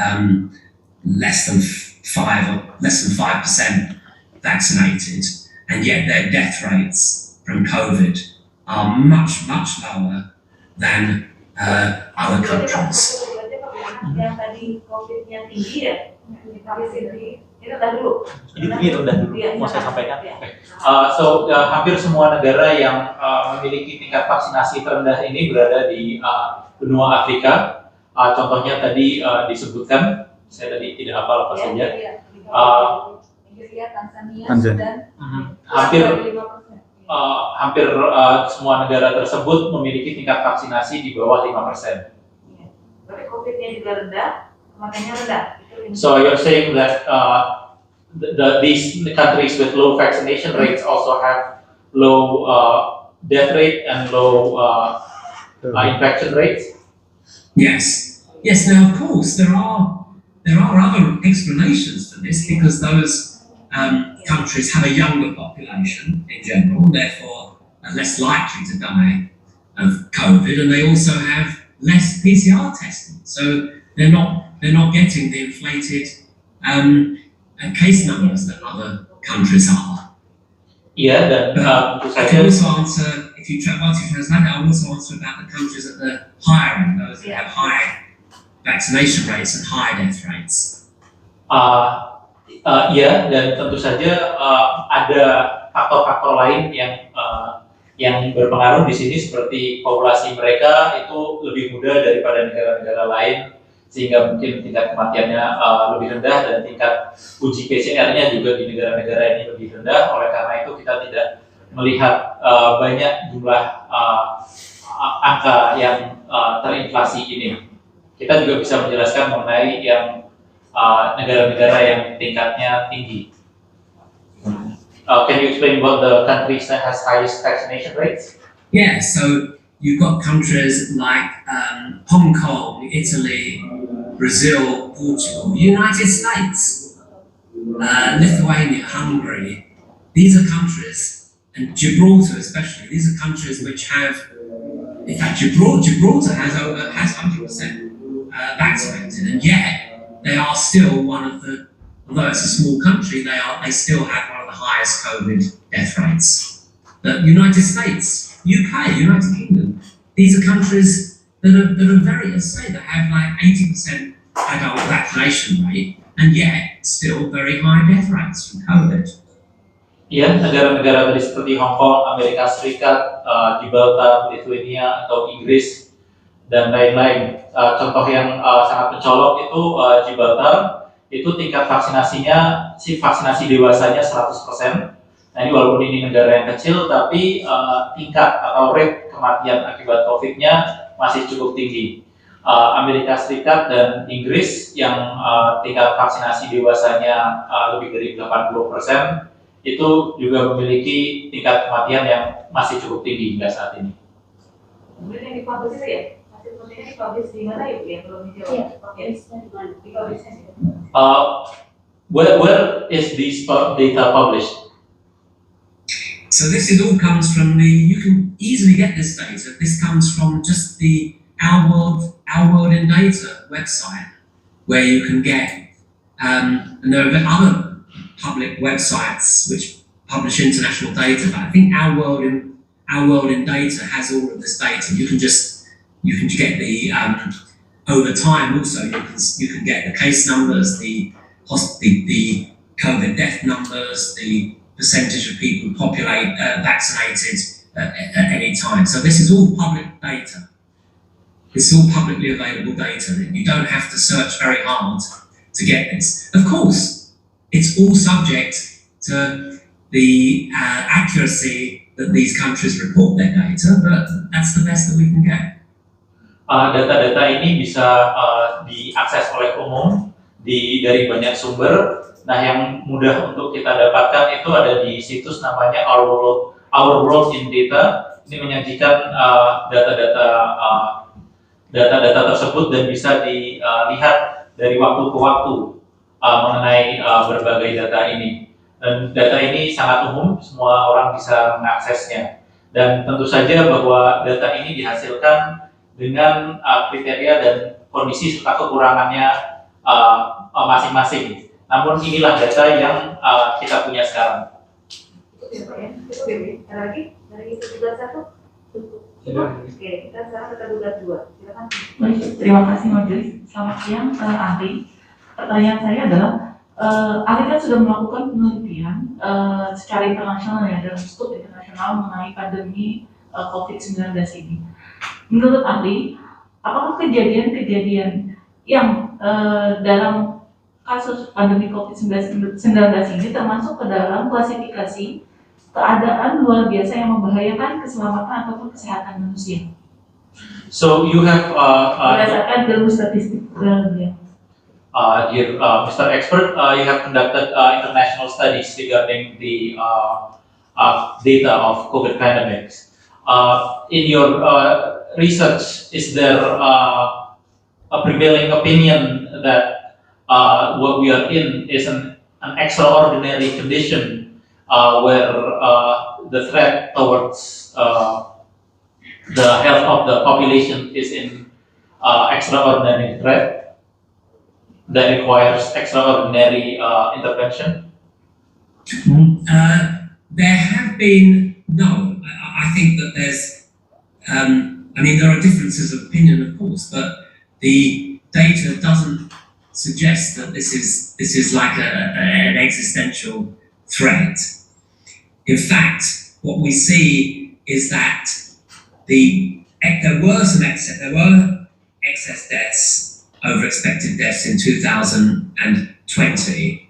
5% vaccinated, and yet their death rates from COVID are much, much lower than other countries. Yang tadi COVID-nya tinggi ya, di sini Ini rendah dulu. Ini rendah dulu, Iya, mau saya sampaikan. Iya. Hampir semua negara yang memiliki tingkat vaksinasi terendah ini berada di benua Afrika. Contohnya tadi disebutkan, saya tadi tidak hafal apa saja. Nigeria, Tanzania, Tanzania. Sudan. Hampir 5%. hampir semua negara tersebut memiliki tingkat vaksinasi di bawah 5%. Tapi COVID-nya juga rendah, kematiannya rendah. So you're saying that these countries with low vaccination rates also have low death rate and low infection rates? Yes. Yes, now of course there are other explanations for this because those countries have a younger population in general, therefore are less likely to die of COVID, and they also have less PCR testing. So they're not getting the inflated case numbers that other countries are. Iya, dan tentu I can saja also answer, if you want to translate, I'll also answer about the countries at the higher end, those that have high vaccination rates and high death rates. iya, dan tentu saja ada faktor-faktor lain yang berpengaruh di sini seperti populasi mereka itu lebih muda daripada negara-negara lain sehingga mungkin tingkat kematiannya lebih rendah dan tingkat uji PCR-nya juga di negara-negara ini lebih rendah. Oleh karena itu kita tidak melihat banyak jumlah angka yang terinflasi ini. Kita juga bisa menjelaskan mengenai yang negara-negara yang tingkatnya tinggi. Can you explain what the countries that has highest vaccination rates? Yeah, so you've got countries like Hong Kong, Italy, Brazil, Portugal, United States, Lithuania, Hungary. These are countries, and Gibraltar especially, these are countries which have, in fact, Gibraltar has 100% vaccinated, and yet they are still one of the, although it's a small country, they still have one of the highest COVID death rates. The United States, UK, United Kingdom, these are countries that are very, let's say, that have like 80% adult vaccination rate, and yet still very high death rates from COVID. Ya, negara-negara tadi seperti Hong Kong, Amerika Serikat, Gibraltar, Lithuania, atau Inggris, dan lain-lain. Contoh yang sangat mencolok itu Gibraltar, itu tingkat vaksinasi dewasanya 100%. Nah ini walaupun ini negara yang kecil, tapi tingkat atau rate kematian akibat COVID-nya masih cukup tinggi. Amerika Serikat dan Inggris yang tingkat vaksinasi dewasanya lebih dari 80%, itu juga memiliki tingkat kematian yang masih cukup tinggi hingga saat ini. Kemudian yang dipublish itu ya? Hasil penelitian dipublish di mana ya? Belum dijawab. Iya, Dipublishnya sih. Where is this data published? So this all comes from you can easily get this data. This comes from just the Our World in Data website, where you can get, and there are other public websites which publish international data, but I think Our World in Data has all of this data. You can get the over time also. You can get the case numbers, the COVID death numbers, the percentage of people populate vaccinated at any time. So this is all public data. It's all publicly available data. You don't have to search very hard to get this. Of course, it's all subject to the accuracy that these countries report their data, but that's the best that we can get. Data-data ini bisa diakses oleh umum dari banyak sumber. Nah, yang mudah untuk kita dapatkan itu ada di situs namanya Our World in Data. Ini menyajikan data-data tersebut dan bisa dilihat dari waktu ke waktu mengenai berbagai data ini. Dan data ini sangat umum, semua orang bisa mengaksesnya. Dan tentu saja bahwa data ini dihasilkan dengan kriteria dan kondisi serta kekurangannya masing-masing. Namun inilah data yang kita punya sekarang. Cukup ya, cukup ya. Ada lagi? Dari tugas 1? Cukup. Oke, kita sekarang ke tugas 2. Silakan. Baik, terima kasih Majelis. Selamat siang, ahli. Pertanyaan saya adalah ahli kan sudah melakukan penelitian secara internasional ya, dalam skop internasional mengenai pandemi COVID-19 ini. Menurut ahli, apakah kejadian-kejadian yang dalam kasus pandemi COVID-19 ini termasuk ke dalam klasifikasi keadaan luar biasa yang membahayakan keselamatan ataupun kesehatan manusia? So you have Berdasarkan ilmu statistik ya. dear Mr. Expert, you have conducted international studies regarding the data of COVID pandemics. In your research, is there a prevailing opinion that what we are in is an extraordinary condition where the threat towards the health of the population is in extraordinary threat that requires extraordinary intervention? There have been, no, I think that there's, there are differences of opinion, of course, but the data doesn't suggest that this is like an existential threat. In fact, what we see is that there were excess deaths over expected deaths in 2020.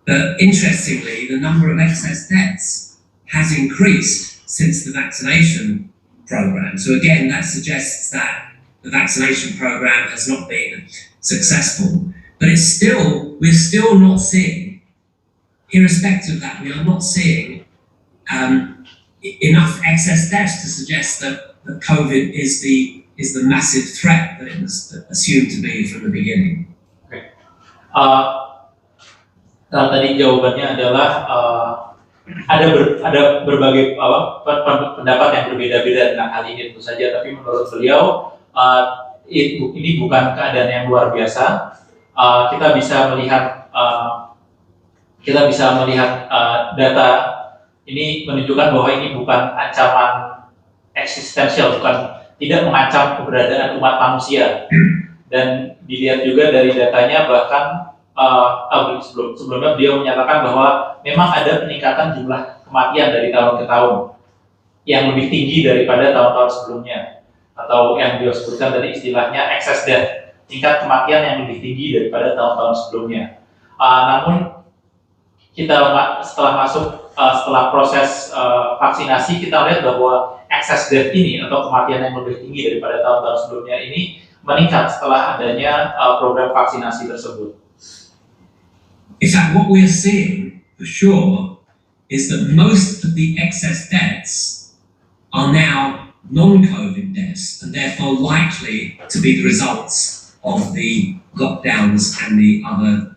But interestingly, the number of excess deaths has increased since the vaccination program. So again, that suggests that the vaccination program has not been successful. But we're still not seeing, irrespective of that, we are not seeing enough excess deaths to suggest that COVID is the massive threat that it was assumed to be from the beginning. Okay. Tadi jawabannya adalah ada berbagai pendapat yang berbeda-beda tentang hal ini tentu saja, tapi menurut beliau ini bukan keadaan yang luar biasa. Kita bisa melihat data ini menunjukkan bahwa ini bukan ancaman eksistensial, tidak mengancam keberadaan umat manusia. Dan dilihat juga dari datanya, bahkan sebelumnya beliau menyatakan bahwa memang ada peningkatan jumlah kematian dari tahun ke tahun yang lebih tinggi daripada tahun-tahun sebelumnya, atau yang beliau sebutkan tadi istilahnya excess death, tingkat kematian yang lebih tinggi daripada tahun-tahun sebelumnya. Namun setelah proses vaksinasi, kita lihat bahwa excess death ini atau kematian yang lebih tinggi daripada tahun-tahun sebelumnya ini meningkat setelah adanya program vaksinasi tersebut. In fact, what we're seeing for sure is that most of the excess deaths are now non-COVID deaths, and therefore likely to be the results of the lockdowns and the other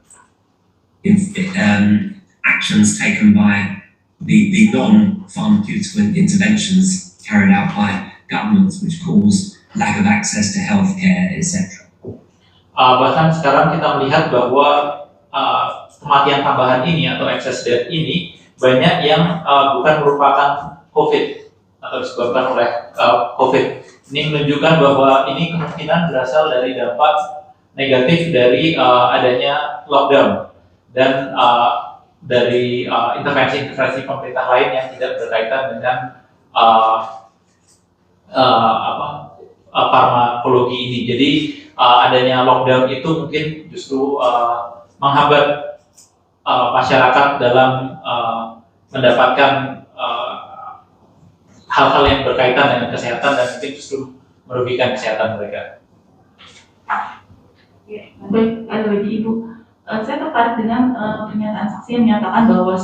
actions taken by the non-pharmaceutical interventions carried out by governments, which cause lack of access to healthcare, etc. Bahkan sekarang kita melihat bahwa kematian tambahan ini atau excess death ini banyak yang bukan merupakan COVID atau disebabkan oleh COVID. Ini menunjukkan bahwa ini kemungkinan berasal dari dampak negatif dari adanya lockdown dan dari intervensi-intervensi pemerintah lain yang tidak berkaitan dengan farmakologi ini. Jadi adanya lockdown itu mungkin justru menghambat masyarakat dalam mendapatkan hal-hal yang berkaitan dengan kesehatan dan mungkin justru merugikan kesehatan mereka. Ya, baik, bagi Ibu, saya tertarik dengan pernyataan saksi yang menyatakan bahwa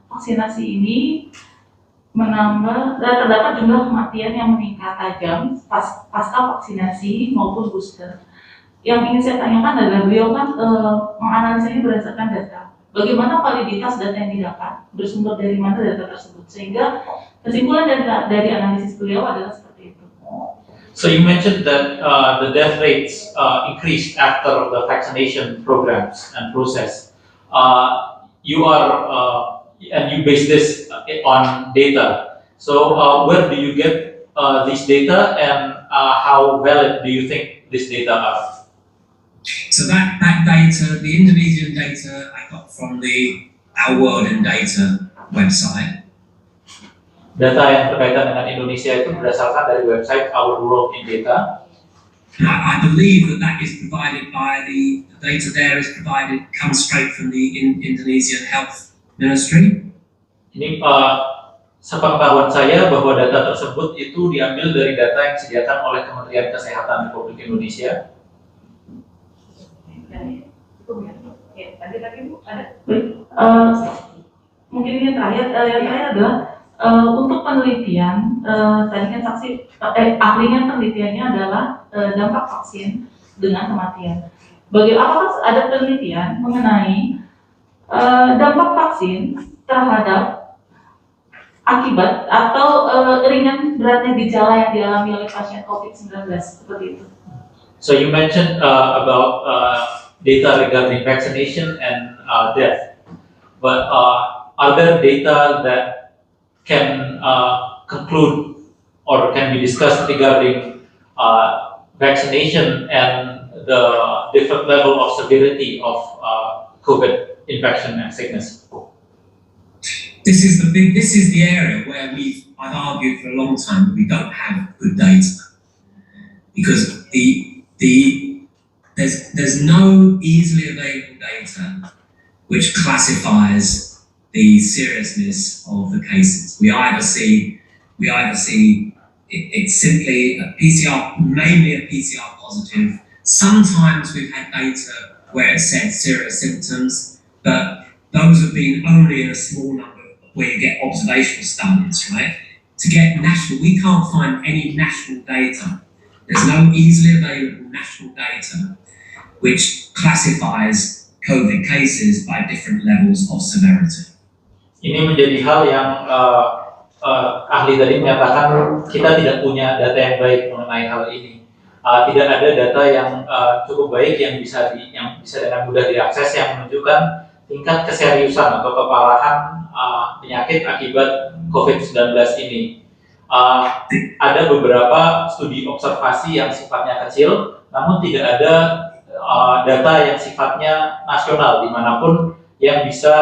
vaksinasi ini terdapat jumlah kematian yang meningkat tajam pasca vaksinasi maupun booster. Yang ingin saya tanyakan adalah beliau kan menganalisanya berdasarkan data. Bagaimana validitas data yang didapat, bersumber dari mana data tersebut, sehingga kesimpulan dari analisis beliau adalah seperti itu. So you mentioned that the death rates increased after the vaccination programs and process. You base this on data. So where do you get this data, and how valid do you think this data are? So that data, the Indonesian data, I got from the Our World in Data website. Data yang berkaitan dengan Indonesia itu berdasarkan dari website Our World in Data. I believe that is provided by the data there is provided comes straight from the Indonesian Health Ministry. Ini sepengetahuan saya bahwa data tersebut itu diambil dari data yang disediakan oleh Kementerian Kesehatan Republik Indonesia. Ya, tadi Bu ada. Mungkin ini terakhir, yang terakhir adalah untuk penelitian, tadi kan ahlinya penelitiannya adalah dampak vaksin dengan kematian. Apakah ada penelitian mengenai dampak vaksin terhadap akibat atau ringan beratnya gejala yang dialami oleh pasien COVID-19 seperti itu? So you mentioned about data regarding vaccination and death, but are there data that can conclude or can be discussed regarding vaccination and the different level of severity of COVID infection and sickness? This is the area where I've argued for a long time that we don't have good data, because there's no easily available data which classifies the seriousness of the cases. We either see it's simply a PCR, mainly a PCR positive. Sometimes we've had data where it said serious symptoms, but those have been only in a small number where you get observational studies, right? To get national, we can't find any national data. There's no easily available national data which classifies COVID cases by different levels of severity. Ini menjadi hal yang ahli tadi menyatakan kita tidak punya data yang baik mengenai hal ini. Tidak ada data yang cukup baik yang bisa dengan mudah diakses yang menunjukkan tingkat keseriusan atau keparahan penyakit akibat COVID-19 ini. Ada beberapa studi observasi yang sifatnya kecil, namun tidak ada data yang sifatnya nasional dimanapun yang bisa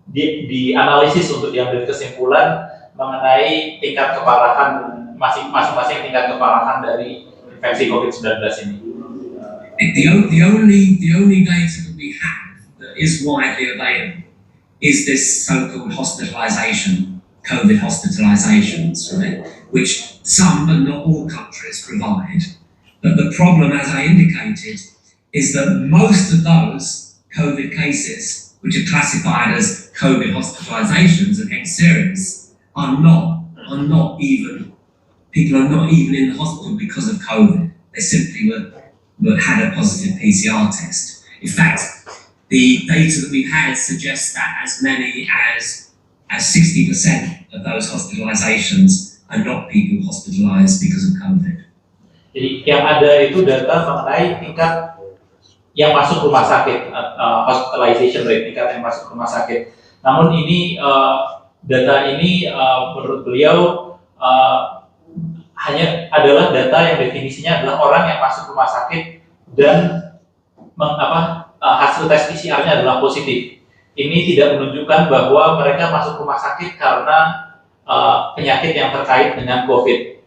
dianalisis untuk diambil kesimpulan mengenai tingkat keparahan masing-masing tingkat keparahan dari infeksi COVID-19 ini. The only data that we have that is widely available is this so-called hospitalization, COVID hospitalizations, right? Which some but not all countries provide. But the problem, as I indicated, is that most of those COVID cases, which are classified as COVID hospitalizations and hence serious, are not even in the hospital because of COVID. They simply had a positive PCR test. In fact, the data that we've had suggests that as many as 60% of those hospitalizations are not people hospitalized because of COVID. Jadi yang ada itu data mengenai tingkat yang masuk rumah sakit, hospitalization rate, tingkat yang masuk rumah sakit. Namun ini data ini menurut beliau hanya adalah data yang definisinya adalah orang yang masuk rumah sakit dan hasil tes PCR-nya adalah positif. Ini tidak menunjukkan bahwa mereka masuk rumah sakit karena penyakit yang terkait dengan COVID.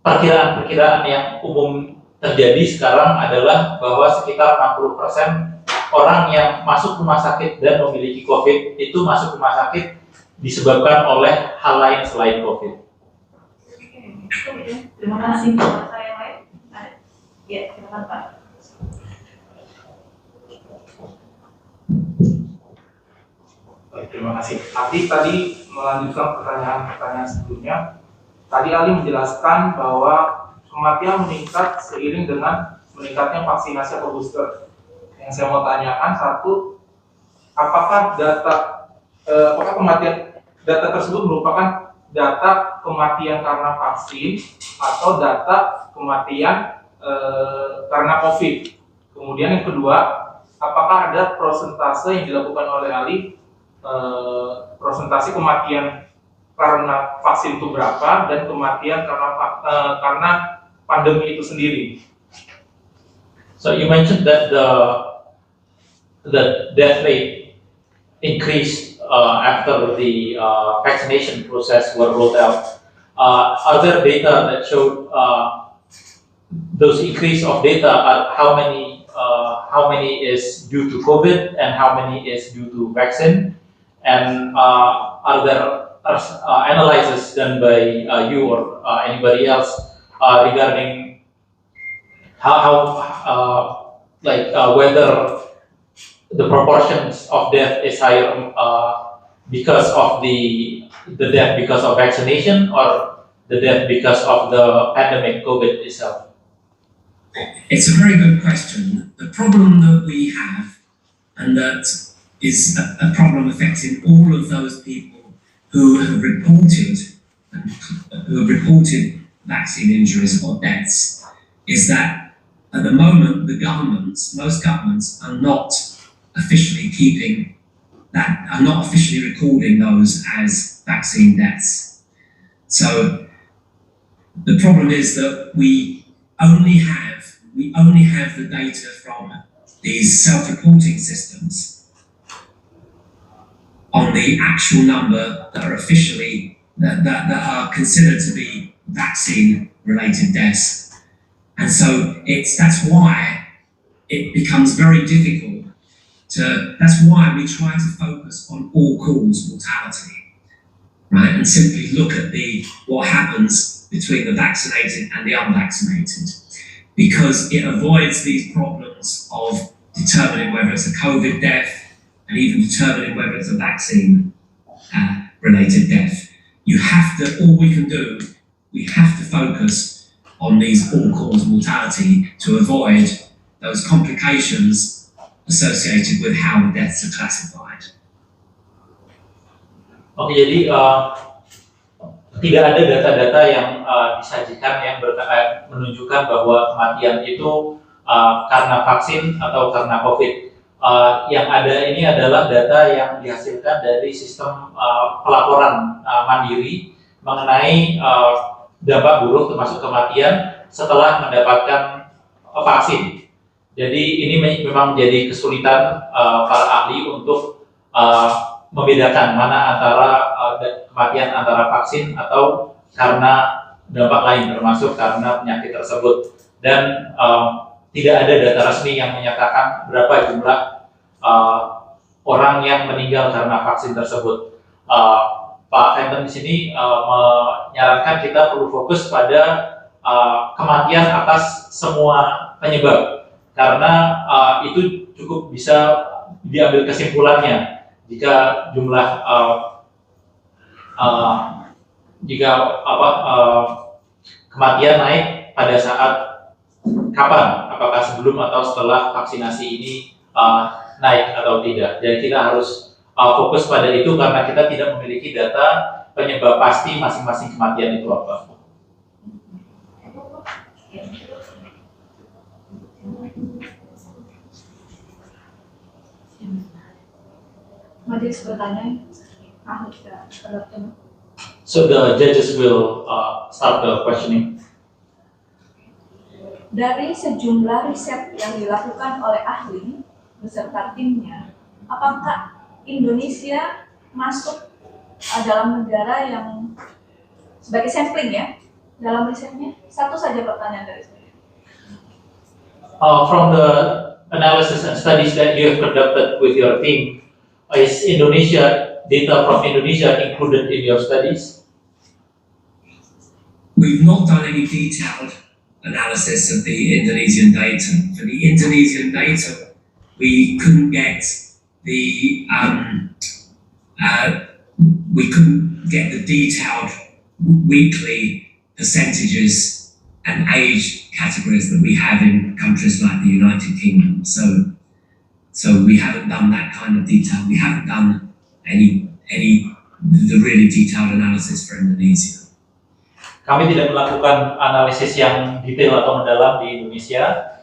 Perkiraan-perkiraan yang umum terjadi sekarang adalah bahwa sekitar 60% orang yang masuk rumah sakit dan memiliki COVID itu masuk rumah sakit disebabkan oleh hal lain selain COVID. Terima kasih. Saya yang lain? Ya, silakan Pak. Baik, terima kasih. Tadi melanjutkan pertanyaan sebelumnya. Tadi Ali menjelaskan bahwa kematian meningkat seiring dengan meningkatnya vaksinasi atau booster. Yang saya mau tanyakan satu, apakah kematian data tersebut merupakan data kematian karena vaksin atau data kematian karena COVID? Kemudian yang kedua, apakah ada prosentase yang dilakukan oleh Ali, prosentase kematian karena vaksin itu berapa dan kematian karena pandemi itu sendiri? So you mentioned that the death rate increased after the vaccination process were rolled out. Are there data that showed those increase of data? How many is due to COVID and how many is due to vaccine? And are there analyses done by you or anybody else regarding whether the proportions of death is higher because of the death because of vaccination or the death because of the pandemic COVID itself? It's a very good question. The problem that we have, and that is a problem affecting all of those people who have reported vaccine injuries or deaths, is that at the moment most governments are not officially recording those as vaccine deaths. So the problem is that we only have the data from these self-reporting systems on the actual number that are officially that are considered to be vaccine-related deaths, and so that's why it becomes very difficult to. That's why we try to focus on all-cause mortality, right, and simply look at what happens between the vaccinated and the unvaccinated, because it avoids these problems of determining whether it's a COVID death and even determining whether it's a vaccine related death. All we can do, we have to focus on these all-cause mortality to avoid those complications associated with how the deaths are classified. Oke, jadi tidak ada data-data yang disajikan yang menunjukkan bahwa kematian itu karena vaksin atau karena COVID. Yang ada ini adalah data yang dihasilkan dari sistem pelaporan mandiri mengenai dampak buruk termasuk kematian setelah mendapatkan vaksin. Jadi ini memang menjadi kesulitan para ahli untuk membedakan mana antara kematian antara vaksin atau karena dampak lain termasuk karena penyakit tersebut, dan tidak ada data resmi yang menyatakan berapa jumlah orang yang meninggal karena vaksin tersebut. Pak Fenton di sini menyarankan kita perlu fokus pada kematian atas semua penyebab, karena itu cukup bisa diambil kesimpulannya jika jumlah kematian naik pada saat kapan, apakah sebelum atau setelah vaksinasi ini naik atau tidak. Jadi kita harus fokus pada itu karena kita tidak memiliki data penyebab pasti masing-masing kematian itu apa. Majelis bertanya, So the judges will start the questioning. Dari sejumlah riset yang dilakukan oleh ahli beserta timnya, apakah Indonesia masuk dalam negara yang sebagai sampling ya dalam risetnya? Satu saja pertanyaan dari saya. From the analysis and studies that you have conducted with your team, is data from Indonesia included in your studies? We've not done any detailed analysis of the Indonesian data. For the Indonesian data, we couldn't get the detailed weekly percentages and age categories that we have in countries like the United Kingdom. So we haven't done that kind of detail. We haven't done the really detailed analysis for Indonesia. Kami tidak melakukan analisis yang detail atau mendalam di Indonesia.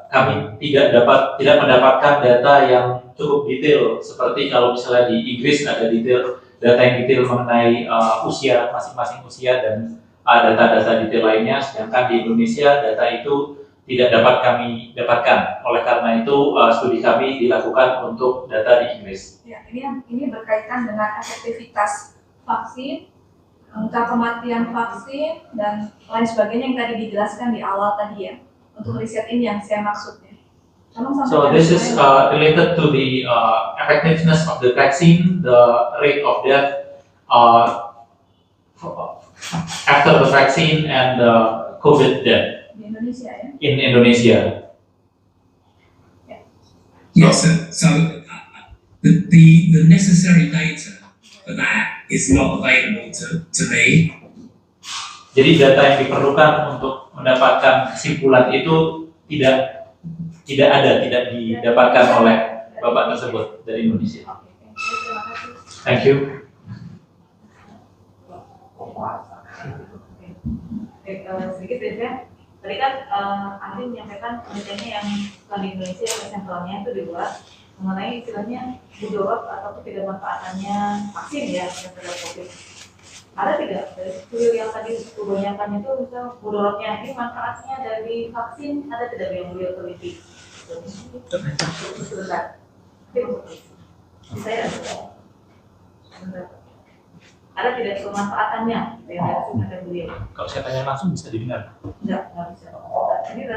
Kami tidak mendapatkan data yang cukup detail seperti kalau misalnya di Inggris ada data yang detail mengenai masing-masing usia dan data-data detail lainnya. Sedangkan di Indonesia data itu tidak dapat kami dapatkan. Oleh karena itu studi kami dilakukan untuk data di Inggris. Ya, ini berkaitan dengan efektivitas vaksin, angka kematian vaksin, dan lain sebagainya yang tadi dijelaskan di awal tadi ya. Untuk riset ini yang saya maksudnya. So this is related to the effectiveness of the vaccine, the rate of death after the vaccine, and the COVID death Di Indonesia ya. in Indonesia. Yes, so the necessary data for that is not available to me. Jadi data yang diperlukan untuk mendapatkan kesimpulan itu tidak didapatkan oleh Bapak tersebut dari Indonesia. Thank you. Sedikit ya. Tadi kan ahli menyampaikan penelitiannya yang bukan di Indonesia, yang sampelnya itu dibuat mengenai istilahnya mudorot atau ketidakmanfaatannya vaksin ya terhadap COVID. Ada tidak dari studi yang tadi kebanyakan itu misal mudorotnya ini manfaatnya dari vaksin ada tidak yang beliau teliti? Sebentar. Saya ada tidak kemanfaatannya yang langsung ada beliau? Kalau saya tanya langsung bisa didengar? Enggak bisa. Ini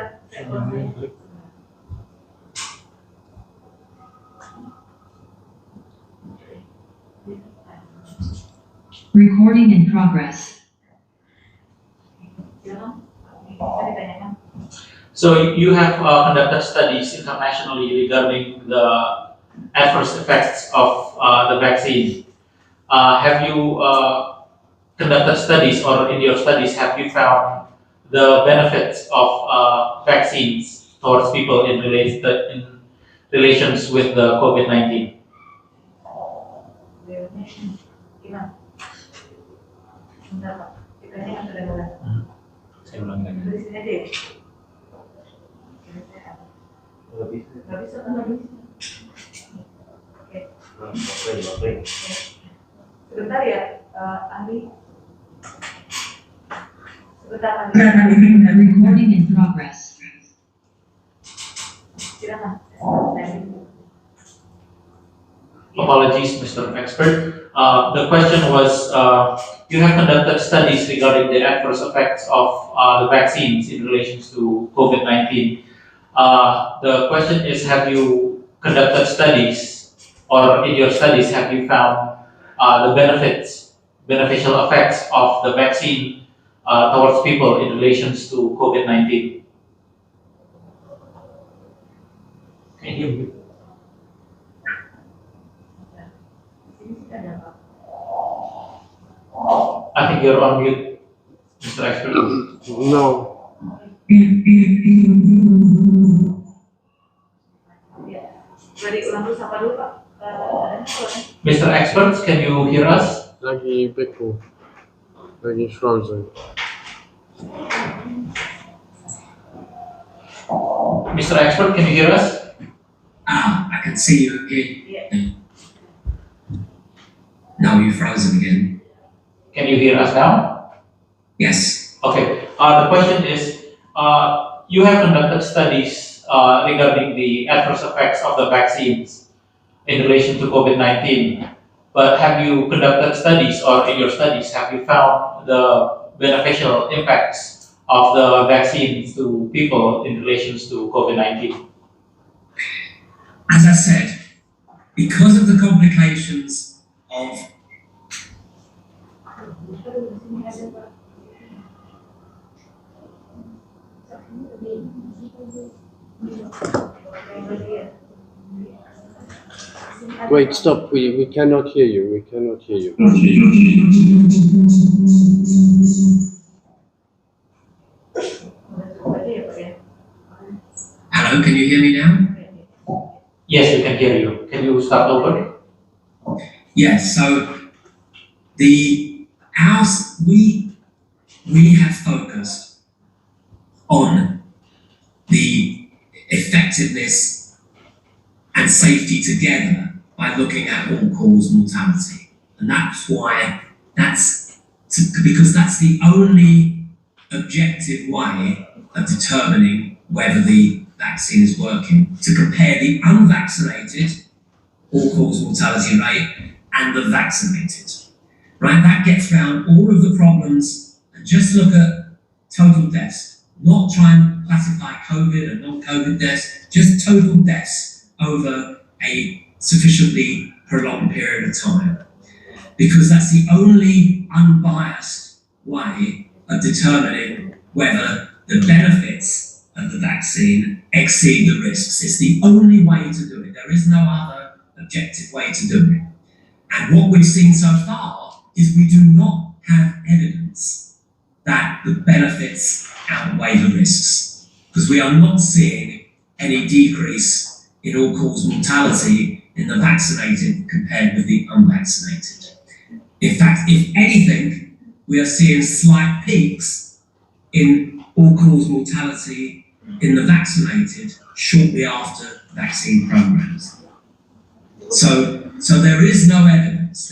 Recording in progress. So you have conducted studies internationally regarding the adverse effects of the vaccine. Have you conducted studies, or in your studies, have you found the benefits of vaccines towards people in relations with the COVID-19? Saya ulangi lagi. Sebentar ya, ahli. Sebentar ahli. Recording in progress. Silakan. Apologies, Mr. Expert. The question was, you have conducted studies regarding the adverse effects of the vaccines in relation to COVID-19. The question is, have you conducted studies, or in your studies, have you found the beneficial effects of the vaccine towards people in relation to COVID-19? Can you? I think you're on mute, Mr. Expert. No. Mr. Expert, can you hear us? Lagi beku. Lagi frozen. Mr. Expert, can you hear us? I can see you again. No, you're frozen again. Can you hear us now? Yes. Okay. The question is, you have conducted studies regarding the adverse effects of the vaccines in relation to COVID-19, but have you conducted studies, or in your studies, have you found the beneficial impacts of the vaccines to people in relation to COVID-19? As I said, because of the complications of Wait, stop. We cannot hear you. We cannot hear you. Hello, can you hear me now? Yes, we can hear you. Can you start over? Yes, so we have focused on the effectiveness and safety together by looking at all-cause mortality. And that's why, because that's the only objective way of determining whether the vaccine is working, to compare the unvaccinated all-cause mortality rate and the vaccinated. Right, that gets around all of the problems and just look at total deaths, not try and classify COVID and non-COVID deaths, just total deaths over a sufficiently prolonged period of time. Because that's the only unbiased way of determining whether the benefits of the vaccine exceed the risks. It's the only way to do it. There is no other objective way to do it. And what we've seen so far is we do not have evidence that the benefits outweigh the risks, because we are not seeing any decrease in all-cause mortality in the vaccinated compared with the unvaccinated. In fact, if anything, we are seeing slight peaks in all-cause mortality in the vaccinated shortly after vaccine programs. So there is no evidence,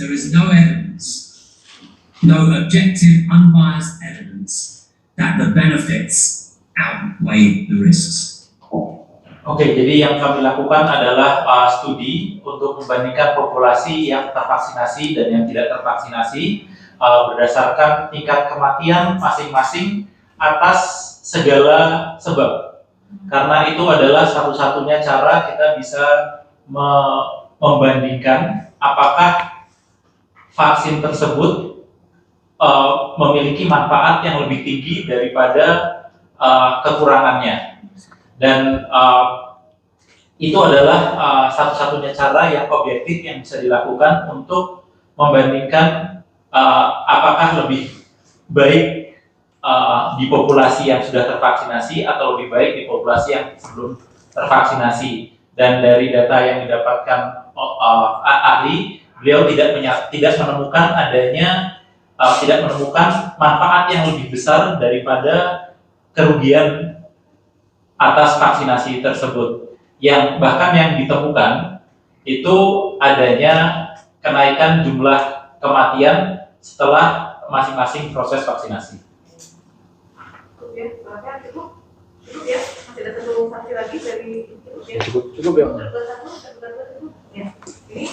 no objective, unbiased evidence that the benefits outweigh the risks. Oke, jadi yang kami lakukan adalah studi untuk membandingkan populasi yang tervaksinasi dan yang tidak tervaksinasi berdasarkan tingkat kematian masing-masing atas segala sebab. Karena itu adalah satu-satunya cara kita bisa membandingkan apakah vaksin tersebut memiliki manfaat yang lebih tinggi daripada kekurangannya. Dan itu adalah satu-satunya cara yang objektif yang bisa dilakukan untuk membandingkan apakah lebih baik di populasi yang sudah tervaksinasi atau lebih baik di populasi yang belum tervaksinasi. Dan dari data yang didapatkan ahli, beliau tidak menemukan manfaat yang lebih besar daripada kerugian atas vaksinasi tersebut. Yang bahkan yang ditemukan itu adanya kenaikan jumlah kematian setelah masing-masing proses vaksinasi. Cukup ya, masih ada satu saksi lagi dari Cukup ya. Ya. Ini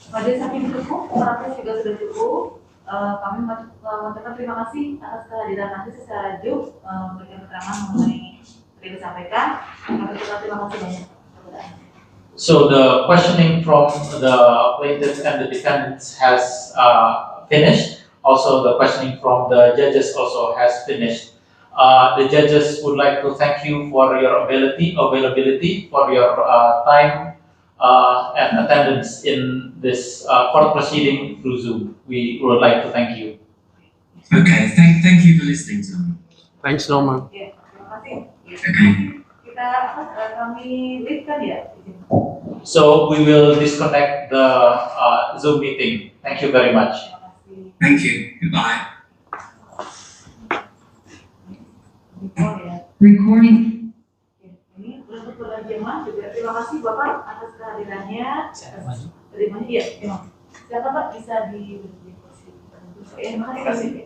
majelis hakim cukup, orangnya juga sudah cukup. Kami mengucapkan terima kasih atas kehadiran nanti secara jujur memberikan keterangan mengenai yang disampaikan. Kami terima kasih banyak. So the questioning from the plaintiffs and the defendants has finished. Also, the questioning from the judges also has finished. The judges would like to thank you for your availability, for your time and attendance in this court proceeding through Zoom. We would like to thank you. Okay, thank you for listening to me. Thanks, Norman. Ya, terima kasih. Okay. Kita kami leave kan ya. So we will disconnect the Zoom meeting. Thank you very much. Thank you. Goodbye. Recording. Ini untuk penerjemah juga terima kasih Bapak atas kehadirannya. Terimanya ya, memang. Silakan Pak bisa di. Terima kasih.